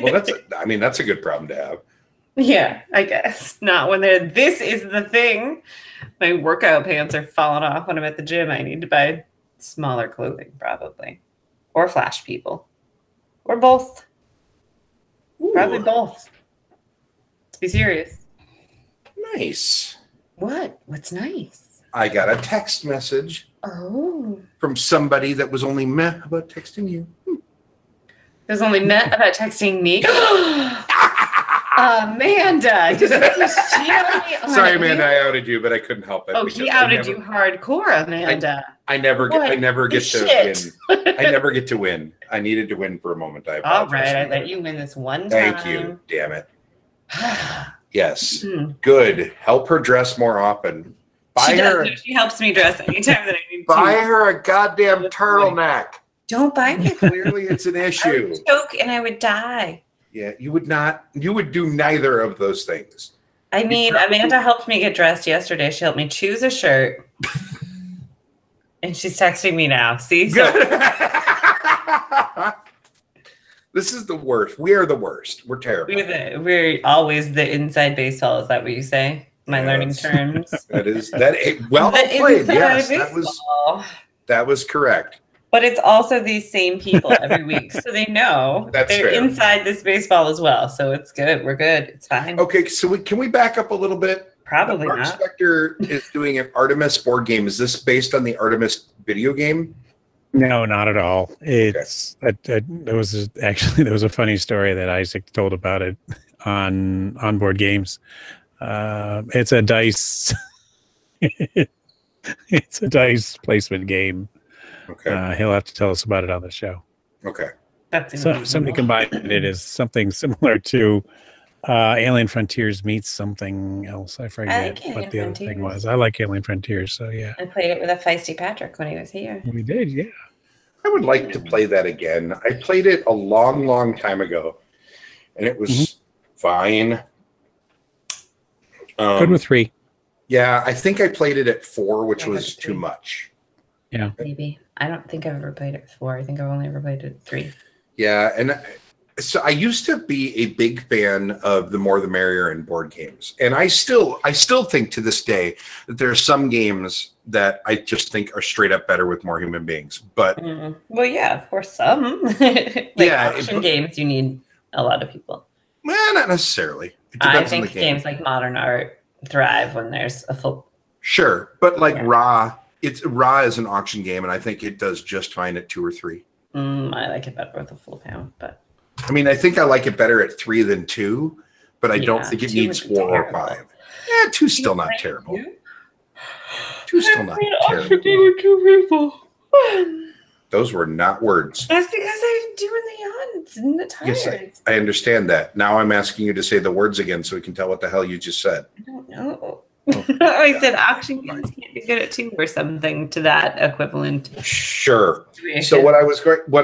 Well, that's a good problem to have. Yeah, I guess. Not when they're. This is the thing. My workout pants are falling off when I'm at the gym. I need to buy smaller clothing, probably, or flash people, or both. Ooh. Probably both. Let's be serious. Nice. What? What's nice? I got a text message. From somebody that was only meh about texting you. It was only meh about texting me. Amanda, sorry, Amanda, I outed you, but I couldn't help it. Oh, he outed you hardcore, Amanda. I never get to win. I never get to win. I needed to win for a moment. I apologize. All right, I let you win this one time. Thank you. Damn it. Yes. Good. Help her dress more often. She helps me dress anytime that I need to. Buy her a goddamn turtleneck. Don't buy me. Clearly, it's an issue. I would choke and I would die. Yeah, you would not. You would do neither of those things. I mean, Amanda helped me get dressed yesterday. She helped me choose a shirt. And she's texting me now. See? So this is the worst. We are the worst. We're terrible. We're always the inside baseball. Is that what you say? My learning terms. Well played. Yes, that was correct. But it's also these same people every week, so they know they're fair. Inside this baseball as well. So it's good. We're good. It's fine. Okay, so can we back up a little bit? Probably Mark not. Spector is doing an Artemis board game. Is this based on the Artemis video game? No, not at all. It's there was a funny story that Isaac told about it on board games. It's a dice. It's a dice placement game. Okay. He'll have to tell us about it on the show. Okay. So somebody combined it as something similar to Alien Frontiers meets something else. I forget what the other thing was. I like Alien Frontiers, so yeah. I played it with a feisty Patrick when he was here. We did, yeah. I would like to play that again. I played it a long, long time ago, and it was fine. Good with 3. Yeah, I think I played it at 4, which was too much. Yeah. Maybe. I don't think I've ever played it 4. I think I've only ever played it 3. Yeah, and so I used to be a big fan of the more the merrier in board games. And I still think to this day that there are some games that I just think are straight up better with more human beings. But well, yeah, of course some. Action games you need a lot of people. Well, not necessarily. It I depends think on the game. Games like Modern Art thrive when there's a full. Sure, but like Ra, Ra is an auction game, and I think it does just fine at 2 or 3. I like it better with a full pound, but. I mean, I think I like it better at 3 than 2, but I don't think it needs 4 or 5. Yeah, 2's still not terrible. 2's still not terrible. With 2 people. Those were not words. That's because I'm doing the yawns and the tired. Yes, I understand that. Now I'm asking you to say the words again so we can tell what the hell you just said. I don't know. I said auction games can't be good at 2 or something to that equivalent. Sure. So what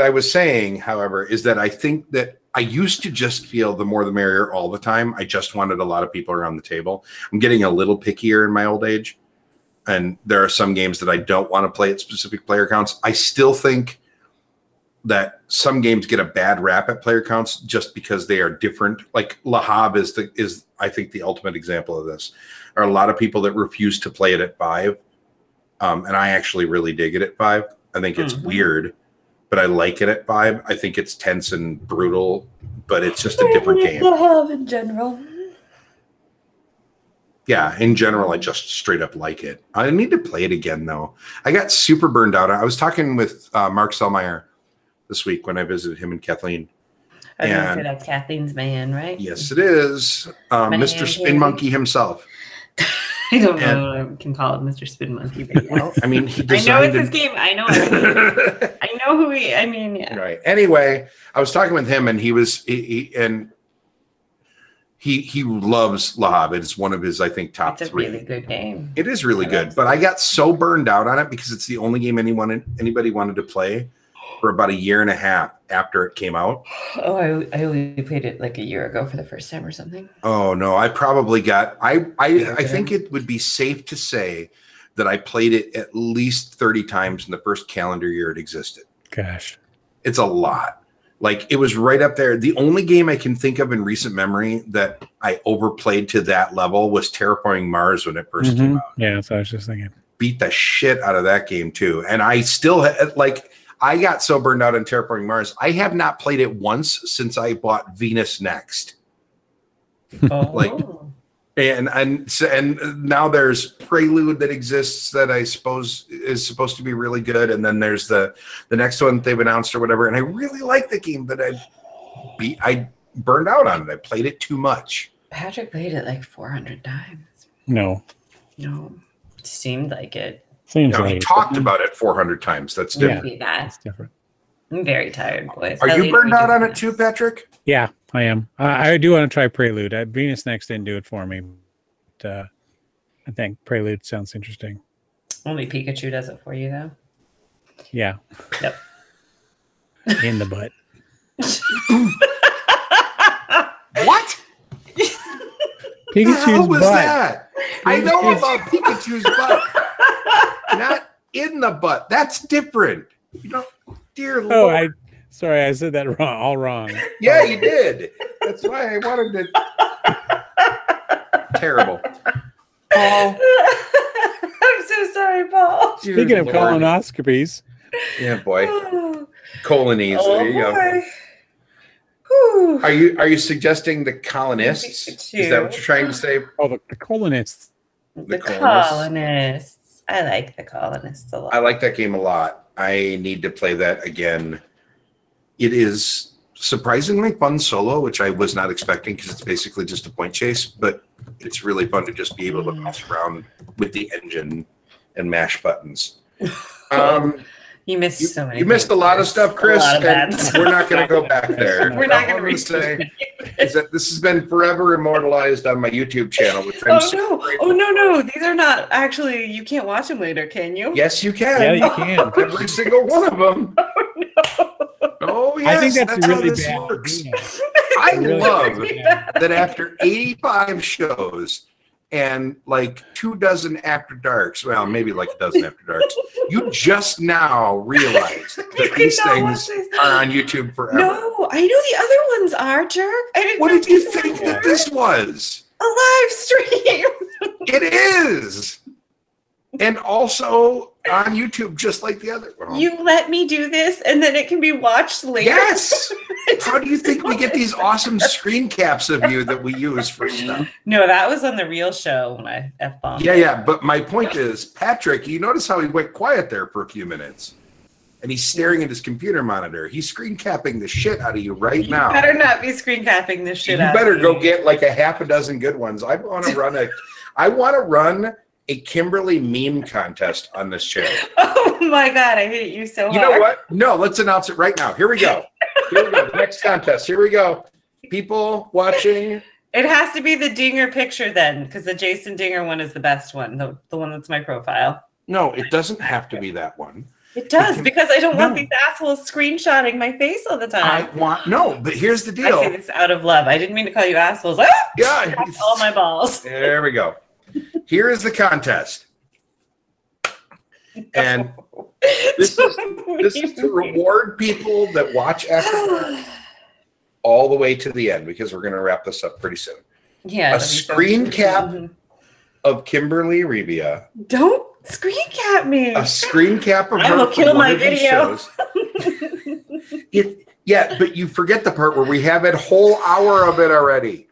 I was saying, however, is that I think that I used to just feel the more the merrier all the time. I just wanted a lot of people around the table. I'm getting a little pickier in my old age, and there are some games that I don't want to play at specific player counts. I still think that some games get a bad rap at player counts just because they are different. Like Le Havre is I think the ultimate example of this. There are a lot of people that refuse to play it at 5, and I actually really dig it at 5. I think it's weird, but I like it at 5. I think it's tense and brutal, but it's just a different game. Le Havre in general. Yeah, in general, I just straight up like it. I need to play it again, though. I got super burned out. I was talking with Mark Selmeyer this week when I visited him and Kathleen. I was going to say that's Kathleen's man, right? Yes, it is. Mr. Spin Monkey himself. I don't know what I can call it, Mr. Spin Monkey. I mean, he designed. I know it's his game. I know. I know who he. I mean, yeah. Right. Anyway, I was talking with him, and he loves Le Havre. It's one of his, I think, top 3. It's a really good game. It is really good, but I got so burned out on it because it's the only game anybody wanted to play for about a year and a half after it came out. Oh, I only played it like a year ago for the first time or something. Oh no, I probably got. I think it would be safe to say that I played it at least 30 times in the first calendar year it existed. Gosh, it's a lot. Like, it was right up there. The only game I can think of in recent memory that I overplayed to that level was Terraforming Mars when it first came out. Yeah, that's what I was just thinking. Beat the shit out of that game too, and I still I got so burned out on Terraforming Mars. I have not played it once since I bought Venus Next. Oh. And now there's Prelude that exists that I suppose is supposed to be really good, and then there's the next one they've announced or whatever. And I really like the game, but I burned out on it. I played it too much. Patrick played it like 400 times. No, it seemed like it. He talked about it 400 times. That's different. Yeah, that's different. I'm very tired, boys. Are you burned out on it too, Patrick? Yeah, I am. I do want to try Prelude. Venus Next didn't do it for me. But, I think Prelude sounds interesting. Only Pikachu does it for you, though. Yeah. Yep. In the butt. What? Pikachu's butt. That? I know about Pikachu's butt. Not in the butt. That's different. Dear Lord. Sorry, I said that wrong. All wrong. Yeah, you did. That's why I wanted to. Terrible. Paul. I'm so sorry, Paul. Speaking of colonoscopies. Yeah, boy. Colonies. Oh, there you boy. Go. Are you suggesting the colonists? Is that what you're trying to say? Oh, the colonists. The colonists. I like the colonists a lot. I like that game a lot. I need to play that again. It is surprisingly fun solo, which I was not expecting because it's basically just a point chase, but it's really fun to just be able to pass around with the engine and mash buttons. You missed so many. You missed a lot of stuff, Chris, and we're not going to go back there. We're not going to say is that this has been forever immortalized on my YouTube channel. Which no! These are not actually. You can't watch them later, can you? Yes, you can. Yeah, you can. Every single one of them. Oh yes, I think that's really how this bad. works. I love that after 85 shows and like 24 After Darks, well, maybe like a dozen After Darks, you just now realize that these things are on YouTube forever. No, I know the other ones are, jerk. What did you think that this was? A live stream. It is. And also on YouTube, just like the other one. You let me do this, and then it can be watched later. Yes. How do you think we get these awesome screen caps of you that we use for stuff? No, that was on the real show when I F-bombed. Yeah. But my point is, Patrick, you notice how he went quiet there for a few minutes? And he's staring at his computer monitor. He's screen capping the shit out of you right now. You better not be screen capping this shit out. You better go get like a half a dozen good ones. I want to run a Kimberly meme contest on this channel. Oh my God, I hate you so hard. You know what? No, let's announce it right now. Here we go. Next contest. Here we go. People watching It has to be the Dinger picture then, because the Jason Dinger one is the best one, the one that's my profile. No, it doesn't have to be that one. It does, because I don't want these assholes screenshotting my face all the time. But here's the deal. I say this out of love. I didn't mean to call you assholes. Ah! Yeah. All my balls. There we go. Here is the contest. And this is to reward people that watch After Dark all the way to the end, because we're going to wrap this up pretty soon. Yeah. A screen cap of Kimberly Rebia. Don't screen cap me. A screen cap of her. I will kill my video. Yeah, but you forget the part where we have a whole hour of it already.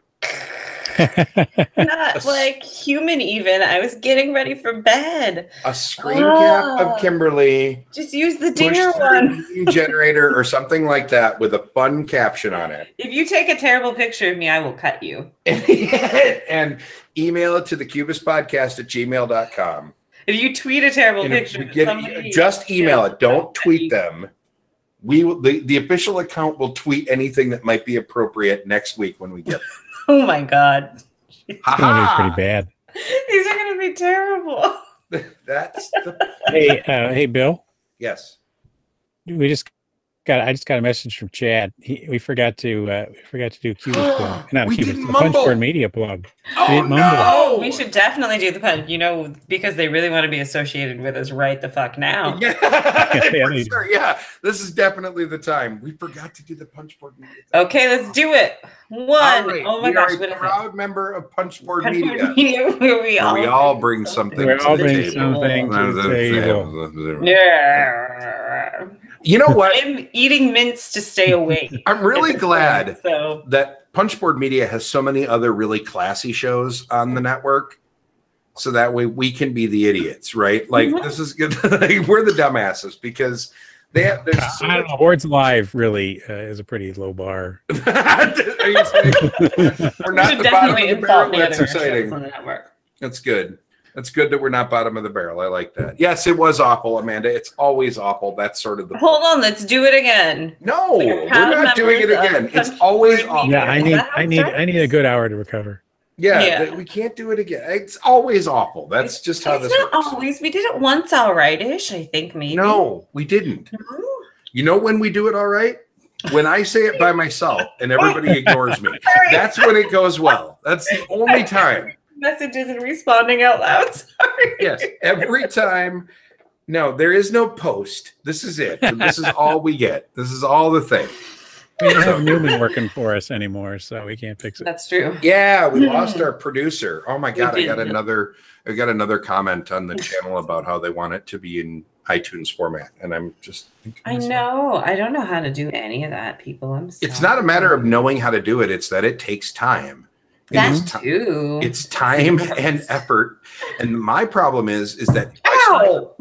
Not like human even. I was getting ready for bed. A screen cap of Kimberly. Just use the Dinger one. Generator or something like that with a fun caption on it. If you take a terrible picture of me, I will cut you. And email it to thecubistpodcast@gmail.com. If you tweet a terrible picture, just email it. Don't tweet them. We will, the official account will tweet anything that might be appropriate next week when we get them. Oh my God. It's going to be pretty bad. These are going to be terrible. That's the Hey, Bill. Yes. I just got a message from Chad. We forgot to do Cubist plug. Not Cubist, the Punchboard Media plug. Oh, we should definitely do the punch. Because they really want to be associated with us right the fuck now. Yeah, sure. Yeah. This is definitely the time. We forgot to do the Punchboard Media. Okay, let's do it. One. Right. Oh my gosh, what is it? Proud member of Punchboard Media, where we all bring something to the table. Yeah. You know what? I'm eating mints to stay awake. I'm really glad that Punchboard Media has so many other really classy shows on the network, so that way we can be the idiots, right? Like this is good. We're the dumbasses because they have. I don't know. Words Live really is a pretty low bar. Are you saying we're not the bottom of the barrel? That's exciting. On the network. That's good. That's good that we're not bottom of the barrel. I like that. Yes, it was awful, Amanda. It's always awful. That's sort of the. Hold on, let's do it again. No, we're not doing it again. It's always awful. Yeah, I need a good hour to recover. Yeah, we can't do it again. It's always awful. That's just how this works. It's not always. We did it once, all right-ish. I think maybe. No, we didn't. No. You know when we do it all right? When I say it by myself and everybody ignores me. That's when it goes well. That's the only time. Messages and responding out loud. Sorry. Yes, every time. No, there is no post. This is it. This is all we get. This is all the thing. We don't have Newman working for us anymore, so we can't fix it. That's true. Yeah, we lost our producer. Oh my God, I got another comment on the channel about how they want it to be in iTunes format, and I'm just thinking I know. I don't know how to do any of that, people. I'm sorry. It's not a matter of knowing how to do it. It's that it takes time. Too. It's time and effort. And my problem is that ow!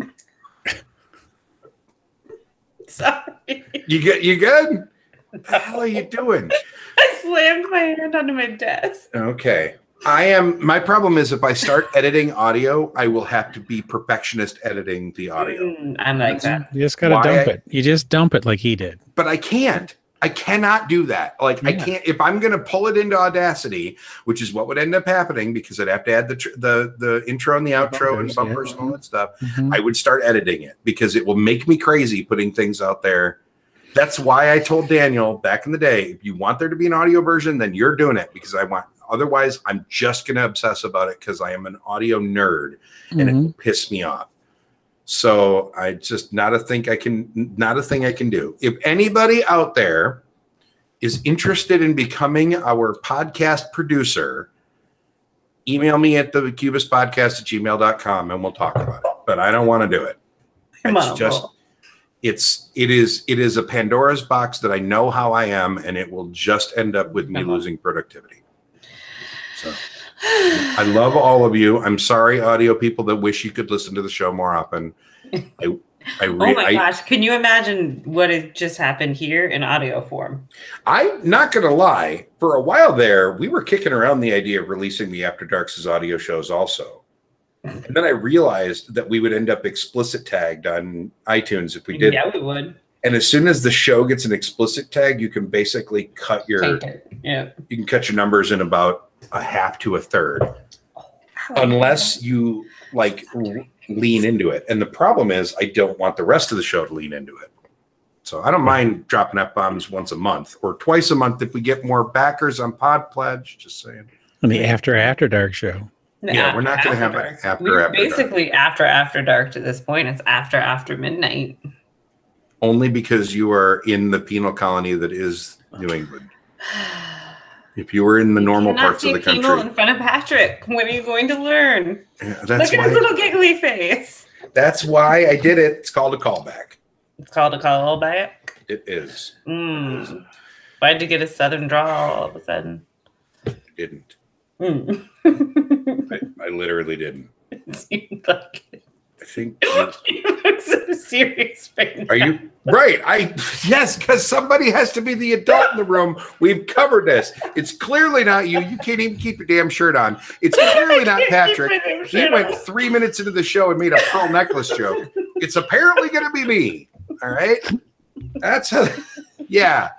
Sorry. You good? What the hell are you doing? I slammed my hand onto my desk. Okay. My problem is if I start editing audio, I will have to be perfectionist editing the audio. I'm like that. You just gotta dump it. You just dump it like he did. But I can't. I cannot do that. Like I can't, if I'm going to pull it into Audacity, which is what would end up happening because I'd have to add the intro and the outro and bumpers and all that stuff. I would start editing it because it will make me crazy putting things out there. That's why I told Daniel back in the day, if you want there to be an audio version, then you're doing it because I want, otherwise I'm just going to obsess about it because I am an audio nerd and it will piss me off. So I just not a thing I can do. If anybody out there is interested in becoming our podcast producer, email me at thecubistpodcast@gmail.com and we'll talk about it. But I don't want to do it. It is a Pandora's box that I know how I am, and it will just end up with me losing productivity. So I love all of you. I'm sorry, audio people that wish you could listen to the show more often. Oh my gosh. Can you imagine what had just happened here in audio form? I'm not going to lie. For a while there, we were kicking around the idea of releasing the After Darks as audio shows also. And then I realized that we would end up explicit tagged on iTunes if we did. Yeah, we would. And as soon as the show gets an explicit tag, you can basically cut your you can cut your numbers in about a half to a third, unless you like lean into it. And the problem is I don't want the rest of the show to lean into it. So I don't mind dropping F-bombs once a month or twice a month if we get more backers on Pod Pledge. Just saying. On the After Dark show. Yeah, we're not going to have an after basically dark. after dark to this point. It's after midnight. Only because you are in the penal colony that is New England. If you were in the normal parts of the country. Penal in front of Patrick. When are you going to learn? Yeah, Look at his little giggly face. That's why I did it. It's called a callback. It's called a callback? It is. Why'd you get a southern drawl all of a sudden? I didn't. I literally didn't. It seemed like it. I think you look so serious right now. Are you right? Yes, because somebody has to be the adult in the room. We've covered this. It's clearly not you. You can't even keep your damn shirt on. It's clearly not Patrick. He went 3 minutes into the show and made a pearl necklace joke. It's apparently going to be me. All right. That's how. Yeah.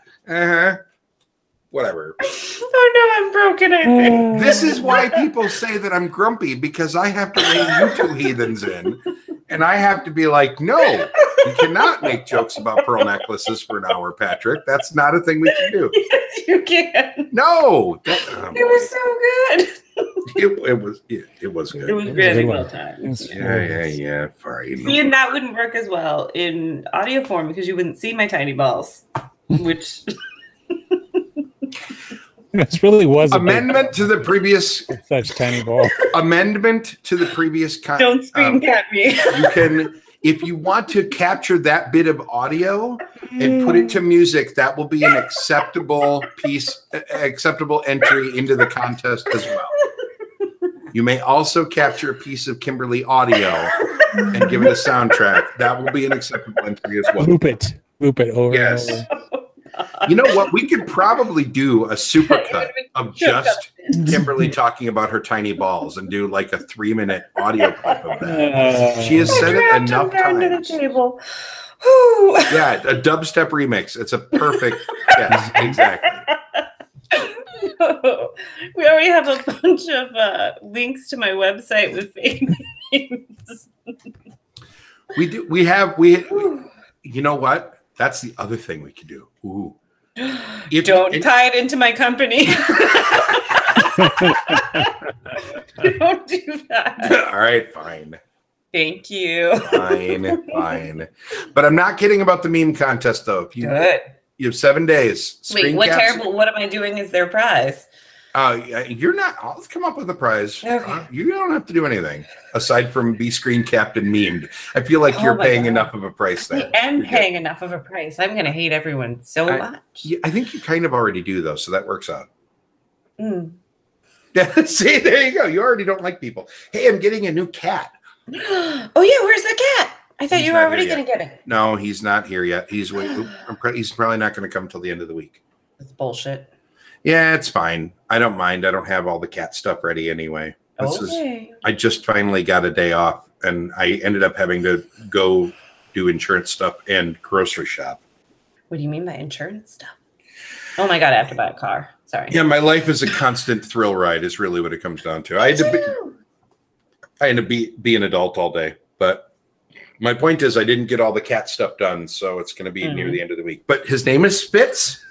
Whatever. Oh no, I'm broken. I think this is why people say that I'm grumpy, because I have to rein you two heathens in, and I have to be like, no, you cannot make jokes about pearl necklaces for an hour, Patrick. That's not a thing we can do. Yes, you can. No, it was so good. It was good. It was really well timed. Yeah. Fine. See, and that wouldn't work as well in audio form because you wouldn't see my tiny balls, which. This really was amendment to the previous such tiny ball. Amendment to the previous. Don't scream at me. You can, if you want to capture that bit of audio and put it to music, that will be an acceptable entry into the contest as well. You may also capture a piece of Kimberly audio and give it a soundtrack. That will be an acceptable entry as well. Loop it over. Yes. And over. You know what? We could probably do a supercut of just Kimberly talking about her tiny balls and do like a 3-minute audio clip of that. She has said it enough times. Yeah, a dubstep remix. It's a perfect. Yes, exactly. We already have a bunch of links to my website with fake names. We do. We. You know what? That's the other thing we could do. Ooh. Don't tie it into my company. Don't do that. All right, fine. Thank you. Fine. But I'm not kidding about the meme contest, though. Good. You have 7 days. Wait, what am I doing as their prize? You're not. I'll come up with a prize. Okay. You don't have to do anything aside from be screen capped and memed. I feel like you're paying enough of a price there. I am paying enough of a price. I'm going to hate everyone so much. I think you kind of already do, though, so that works out. Yeah, see, there you go. You already don't like people. Hey, I'm getting a new cat. Oh, yeah. Where's the cat? I thought you were already going to get it. No, he's not here yet. He's probably not going to come till the end of the week. It's bullshit. Yeah, it's fine. I don't mind. I don't have all the cat stuff ready anyway. I just finally got a day off, and I ended up having to go do insurance stuff and grocery shop. What do you mean by insurance stuff? Oh my God, I have to buy a car. Sorry. Yeah, my life is a constant thrill ride is really what it comes down to. I had to be an adult all day, but my point is I didn't get all the cat stuff done, so it's going to be near the end of the week. But his name is Fitz.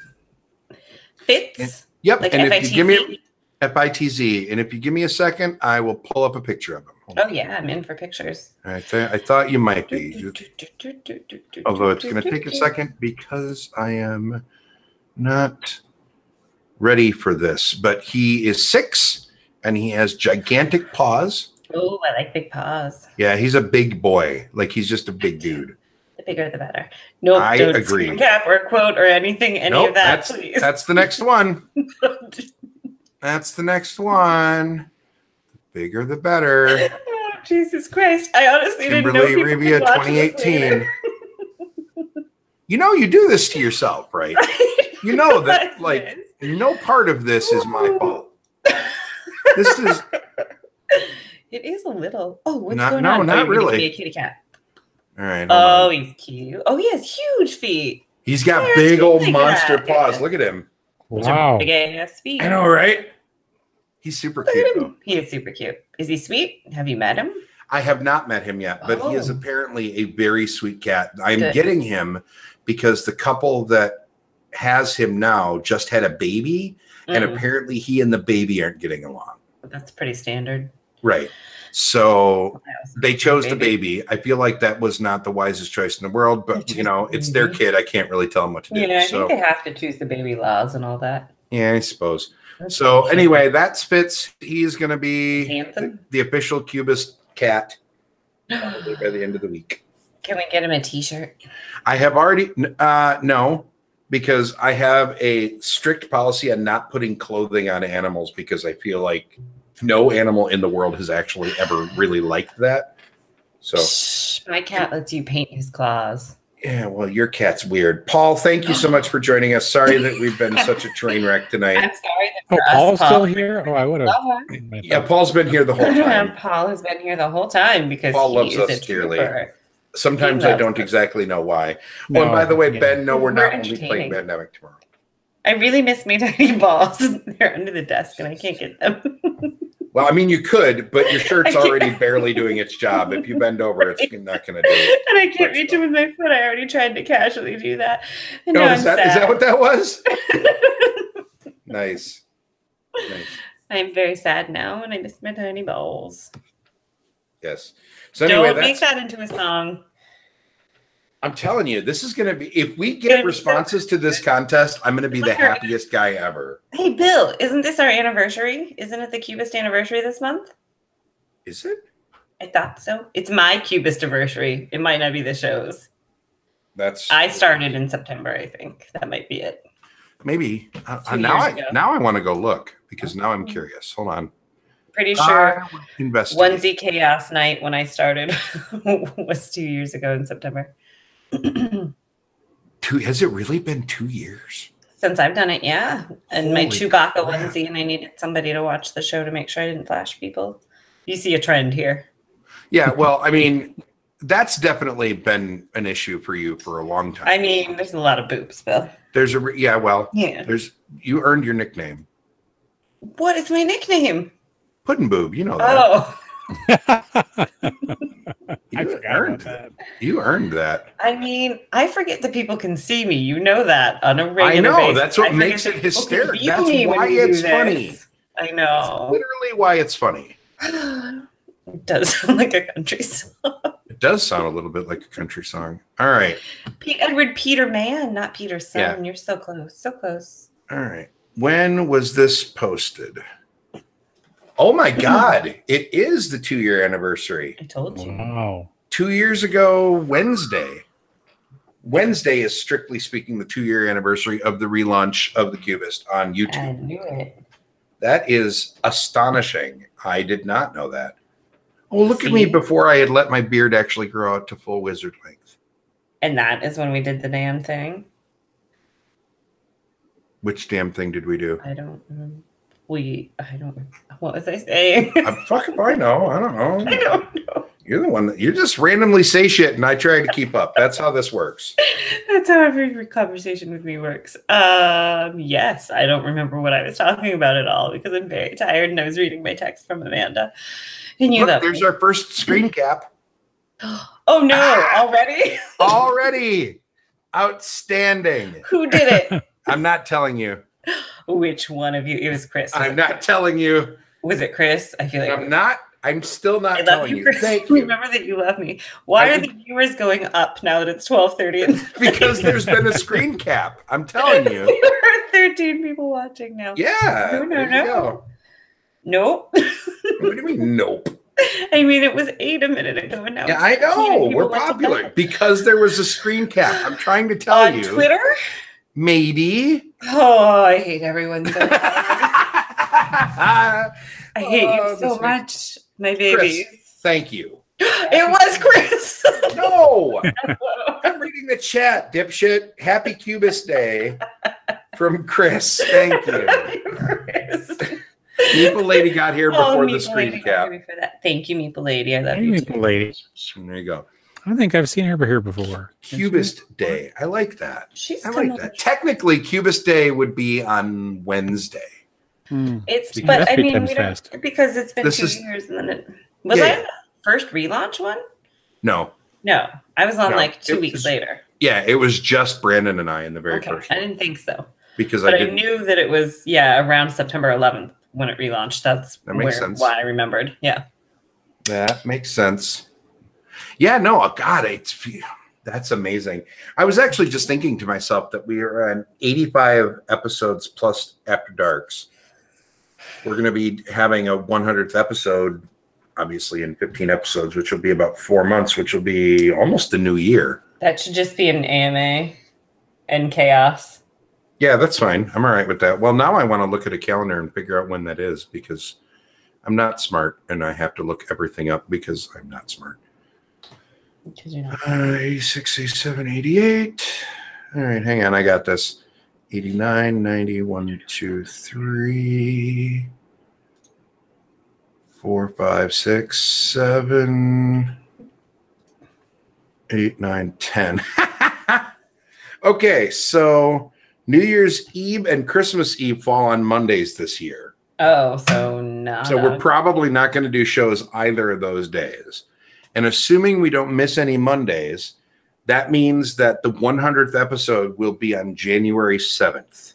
Fitz? Yep. Like and F-I-T-Z? if you give me F-I-T-Z, and if you give me a second, I will pull up a picture of him. Oh yeah, I'm in for pictures. I thought you might be. Although it's going to take a second because I am not ready for this. But he is 6 and he has gigantic paws. Oh, I like big paws. Yeah, he's a big boy. Like he's just a big dude. The bigger the better. Nope, I don't agree. screen cap or quote or anything, of that, please. That's the next one. That's the next one. The bigger the better. Oh, Jesus Christ. I honestly didn't know Kimberly Revia 2018. You know you do this to yourself, right? You know that no part of this is my fault. This is it is a little. Oh, what's going on? No, not really. Be a kitty cat. All right. Oh, he's cute. Oh, he has huge feet. He's got big old monster paws. Look at him. Wow. Big ass feet. I know, right? He's super cute, though. He is super cute. Is he sweet? Have you met him? I have not met him yet, but he is apparently a very sweet cat. I'm getting him because the couple that has him now just had a baby, and apparently he and the baby aren't getting along. That's pretty standard. Right. So they chose the baby. I feel like that was not the wisest choice in the world, but it's their kid. I can't really tell them what to do. Yeah, I think they have to choose the baby laws and all that. Yeah, I suppose. So anyway, that's Fitz. He's going to be the official Cubist cat probably by the end of the week. Can we get him a t-shirt? I have already no, because I have a strict policy on not putting clothing on animals because I feel like no animal in the world has actually ever really liked that. So my cat lets you paint his claws. Yeah, well, your cat's weird. Paul, thank you so much for joining us. Sorry that we've been such a train wreck tonight. I'm sorry that Paul's still here? Oh, I would have. Yeah, Paul's been here the whole time. Paul has been here the whole time because Paul loves us dearly. Sometimes I don't exactly know why. Oh, and by the way, Ben, no, we're not only playing Pandemic tomorrow. I really miss my tiny balls. They're under the desk and I can't get them. Well, I mean, you could, but your shirt's already barely doing its job. If you bend over, it's not going to do it. And I can't reach it with my foot. I already tried to casually do that. And no, is that what that was? Nice. I'm very sad now, and I miss my tiny balls. Yes. So anyway, don't make that into a song. I'm telling you, this is going to be, if we get responses to this contest, I'm going to be the happiest guy ever. Hey, Bill, isn't this our anniversary? Isn't it the Cubist anniversary this month? Is it? I thought so. It's my Cubist anniversary. It might not be the show's. I started in September, I think. That might be it. Maybe. Now I want to go look because now I'm curious. Hold on. Pretty sure Onesie Chaos Night when I started was 2 years ago in September. Has it really been 2 years? Since I've done it, yeah. And my Chewbacca onesie, and I needed somebody to watch the show to make sure I didn't flash people. You see a trend here. Yeah, well, I mean, that's definitely been an issue for you for a long time. I mean, there's a lot of boobs, Bill. You earned your nickname. What is my nickname? Puddin' Boob, you know that. Oh. You earned that. I mean, I forget that people can see me. You know that on a regular basis. I know. That's what makes it hysterical. That's why it's funny. I know. That's literally why it's funny. It does sound like a country song. It does sound a little bit like a country song. All right. Edward Peterman, not Peterson. Yeah. You're so close. So close. All right. When was this posted? Oh my God. It is the 2-year anniversary. I told you. Wow. 2 years ago, Wednesday. Wednesday is strictly speaking the 2-year anniversary of the relaunch of the Cubist on YouTube. I knew it. That is astonishing. I did not know that. Oh, look at me before I had let my beard actually grow out to full wizard length. And that is when we did the damn thing. Which damn thing did we do? I don't know. What was I saying? Fuck if I know. I don't know. I don't know. You're the one that you just randomly say shit and I try to keep up. That's how this works. That's how every conversation with me works. Yes, I don't remember what I was talking about at all because I'm very tired and I was reading my text from Amanda. And you there's our first screen cap. Oh no, already? Already. Outstanding. Who did it? I'm not telling you. Which one of you? It was Chris. I'm not telling you. Was it Chris? I feel like I'm still not telling you. Thank you. Remember that you love me. Why are the viewers going up now that it's 12:30? Because there's been a screen cap. I'm telling you. There are 13 people watching now. Yeah. No. Nope. What do you mean, nope? I mean, it was 8 a minute ago. And now yeah, I know. We're popular because there was a screen cap. I'm trying to tell you. On Twitter? Maybe. Oh, I hate everyone so much. I hate you so much, my baby. Chris, thank you. It was Chris. No. I'm reading the chat, dipshit. Happy Cubist Day from Chris. Thank you. Meeple Lady got here before the screen cap. Thank you, Meeple Lady. I love you. Meeple Lady. There you go. I think I've seen her here before. Cubist Day. I like that. I like that. Technically, Cubist Day would be on Wednesday. But I mean, we don't, because it's been 2 years, and then it was I the first relaunch one? No, I was on like 2 weeks later. Yeah, it was just Brandon and I in the very first one. I didn't think so because I knew that it was around September 11th when it relaunched. That makes sense. Why I remembered. Yeah, that makes sense. Yeah, no, God, that's amazing. I was actually just thinking to myself that we are on 85 episodes plus After Darks. We're going to be having a 100th episode, obviously, in 15 episodes, which will be about 4 months, which will be almost the new year. That should just be an AMA and chaos. Yeah, that's fine. I'm all right with that. Well, now I want to look at a calendar and figure out when that is because I'm not smart and I have to look everything up because I'm not smart. 86, 87, 88. All right, hang on. I got this. 89, 90, 1, 2, 3, 4, 5, 6, 7, 8, 9, 10. Okay, so New Year's Eve and Christmas Eve fall on Mondays this year. Oh, so no. So we're probably not going to do shows either of those days. And assuming we don't miss any Mondays, that means that the 100th episode will be on January 7th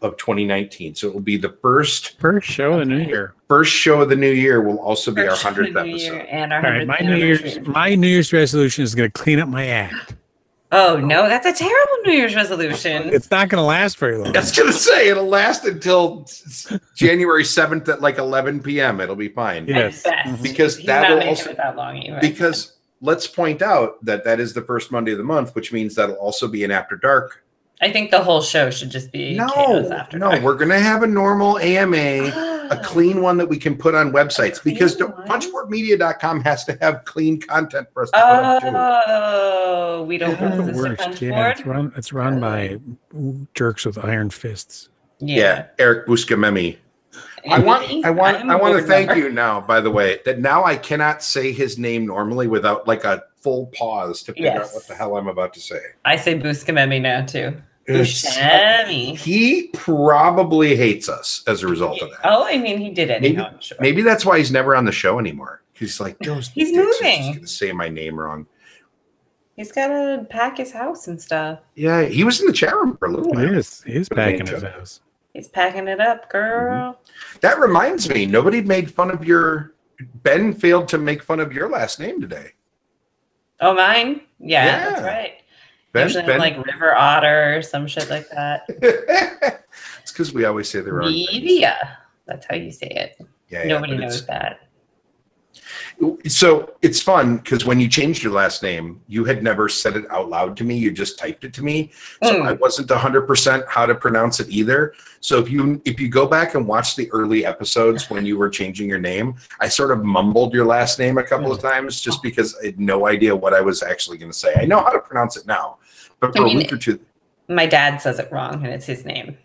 of 2019. So it will be the first show of the new year. First show of the new year will also be our 100th episode. And our 100th my New Year's resolution is going to clean up my act. Oh, no, that's a terrible New Year's resolution. It's not going to last very long. I was going to say, it'll last until January 7th at like 11 p.m. It'll be fine. Yes. Because He's that not will also... it that long either. Because let's point out that is the first Monday of the month, which means that'll also be an After Dark. I think the whole show should just be chaos after dark. We're going to have a normal AMA, a clean one that we can put on websites because punchboardmedia.com has to have clean content for us to put up too. Oh, we don't put this to Punchboard? It's run by jerks with iron fists. Yeah, Eric Buscamemi. I want to thank you now, by the way, that now I cannot say his name normally without like a full pause to figure out what the hell I'm about to say. I say Buscamemi now too. He probably hates us as a result of that. Oh, I mean, he did anyhow. Maybe that's why he's never on the show anymore. He's like, he's moving. He's going to say my name wrong. He's got to pack his house and stuff. Yeah, he was in the chat room for a little while. He is packing his house. He's packing it up, girl. Mm-hmm. That reminds me, nobody made fun of Ben failed to make fun of your last name today. Oh, mine? Yeah. That's right. Usually I'm like River Otter or some shit like that. It's because we always say the wrong things. That's how you say it. Yeah, Nobody knows that. So it's fun because when you changed your last name, you had never said it out loud to me. You just typed it to me. So I wasn't 100% how to pronounce it either. So if you go back and watch the early episodes when you were changing your name, I sort of mumbled your last name a couple of times just because I had no idea what I was actually going to say. I know how to pronounce it now, but for a week or two. My dad says it wrong and it's his name.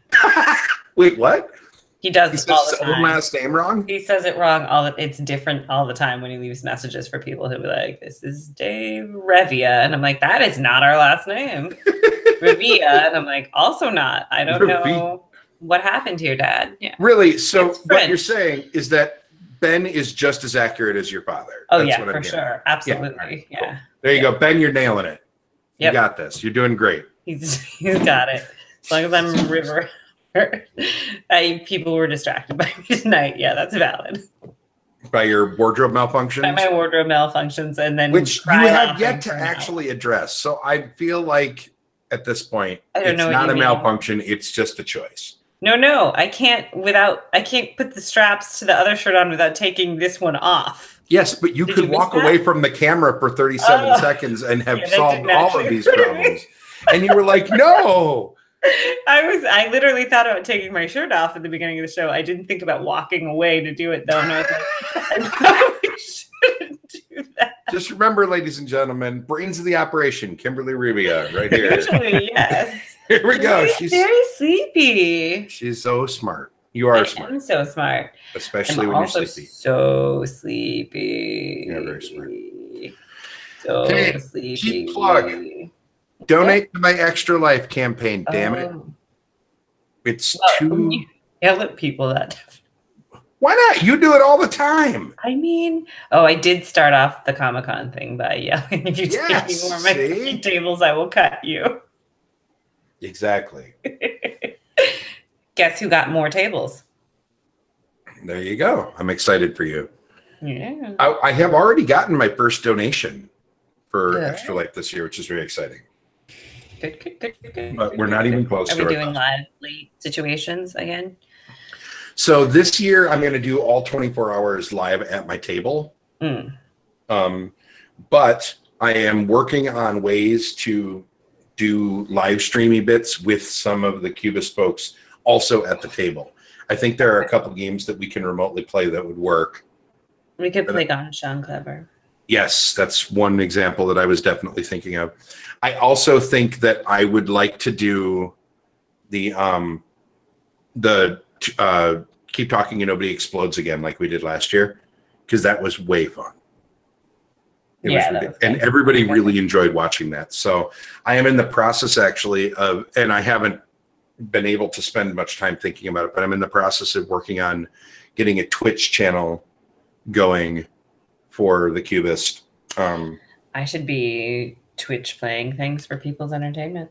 Wait, what? He does it all the time. His own last name wrong? He says it wrong. It's different all the time when he leaves messages for people who be like, "This is Dave Revia," and I'm like, "That is not our last name, Revia." And I'm like, "Also not. I don't know what happened to your dad." Yeah, really. So what you're saying is that Ben is just as accurate as your father. Oh, that's for sure, absolutely. Yeah. Cool. There you go, Ben. You're nailing it. You got this. You're doing great. He's got it. As long as I'm River. People were distracted by me tonight. Yeah, that's valid. By your wardrobe malfunctions? By my wardrobe malfunctions, and then which you have yet to actually address. So I feel like at this point, it's not a malfunction. It's just a choice. No, I can't put the straps to the other shirt on without taking this one off. Yes, but you could walk away from the camera for 37 seconds and have solved all of these problems. And you were like, no. I literally thought about taking my shirt off at the beginning of the show. I didn't think about walking away to do it though. And I was like, I probably shouldn't do that. Just remember, ladies and gentlemen, brains of the operation, Kimberly Rubia, right here. Usually, yes. Here we go. She's very sleepy. She's so smart. You are smart. I'm so smart. Especially when you're sleepy. So sleepy. You're very smart. So sleepy. Cheap plug. Donate to my Extra Life campaign, damn it. It's yell at people that. Why not? You do it all the time. I mean, I did start off the Comic-Con thing by yelling, if you take any more of my tables, I will cut you. Exactly. Guess who got more tables? There you go. I'm excited for you. Yeah. I have already gotten my first donation for Extra Life this year, which is very exciting. Good. But we're not even close to it. Are we doing live late situations again? So this year, I'm going to do all 24 hours live at my table. But I am working on ways to do live streamy bits with some of the Cubist folks also at the table. I think there are a couple games that we can remotely play that would work. We could play Gone Sean Clever. Yes, that's one example that I was definitely thinking of. I also think that I would like to do the Keep Talking and Nobody Explodes again like we did last year, because that was way fun. And everybody really enjoyed watching that. So I am in the process actually of, and I haven't been able to spend much time thinking about it, but I'm in the process of working on getting a Twitch channel going for the Cubist. I should be Twitch playing things for people's entertainment.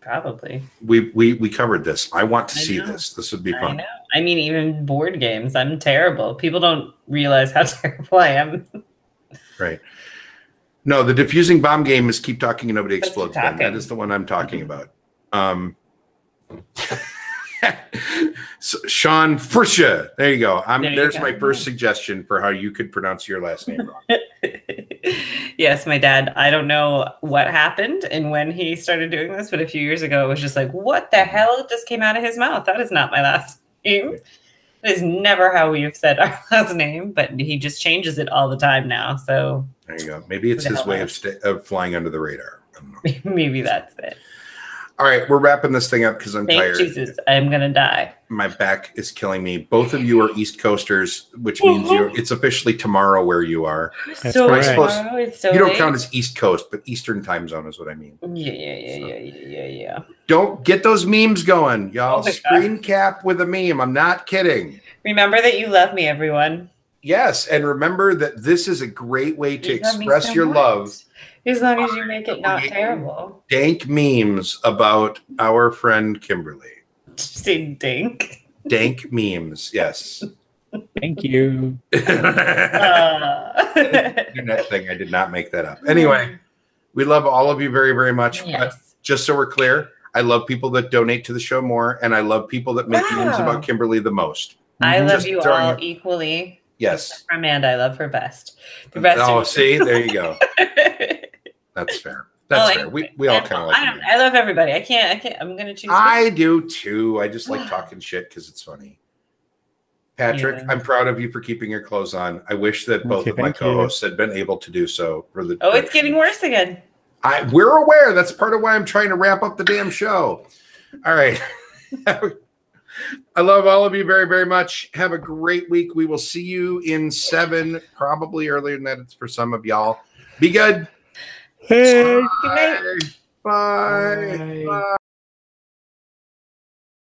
Probably. We covered this. I want to see this. This would be fun. I know. I mean, even board games. I'm terrible. People don't realize how terrible I am. Right. No, the diffusing bomb game is Keep Talking and Nobody Explodes. That is the one I'm talking about. So, Sean Frisha. There you go. There's my first suggestion for how you could pronounce your last name wrong. Yes, my dad. I don't know what happened and when he started doing this, but a few years ago, it was just like, what the hell just came out of his mouth? That is not my last name. That is never how we've said our last name, but he just changes it all the time now. So there you go. Maybe it's his way of flying under the radar. I don't know. Maybe that's it. All right, we're wrapping this thing up because I'm tired. Jesus, I'm gonna die. My back is killing me. Both of you are East Coasters, which means it's officially tomorrow where you are. So tomorrow, it's so you don't late. Count as East Coast, but Eastern time zone is what I mean. Yeah. Don't get those memes going, y'all. Screen cap with a meme. I'm not kidding. Remember that you love me, everyone. Yes, and remember that this is a great way to express your love. As long as you make it not terrible. Dank memes about our friend Kimberly. Did you say dank? Dank memes, yes. Thank you. Internet thing. I did not make that up. Anyway, we love all of you very, very much. Yes. But just so we're clear, I love people that donate to the show more, and I love people that make memes about Kimberly the most. I love you all equally. Yes. Amanda, I love her best. The rest see, there you go. That's fair. That's fair. We all kind of like it. I love everybody. I can't. I'm going to choose. I do too. I just like talking shit because it's funny. Patrick, I'm proud of you for keeping your clothes on. I wish that both of my co-hosts had been able to do so. For the it's getting worse again. We're aware. That's part of why I'm trying to wrap up the damn show. All right. I love all of you very, very much. Have a great week. We will see you in 7, probably earlier than that. It's for some of y'all. Be good. Hey. Good night. Bye. Bye.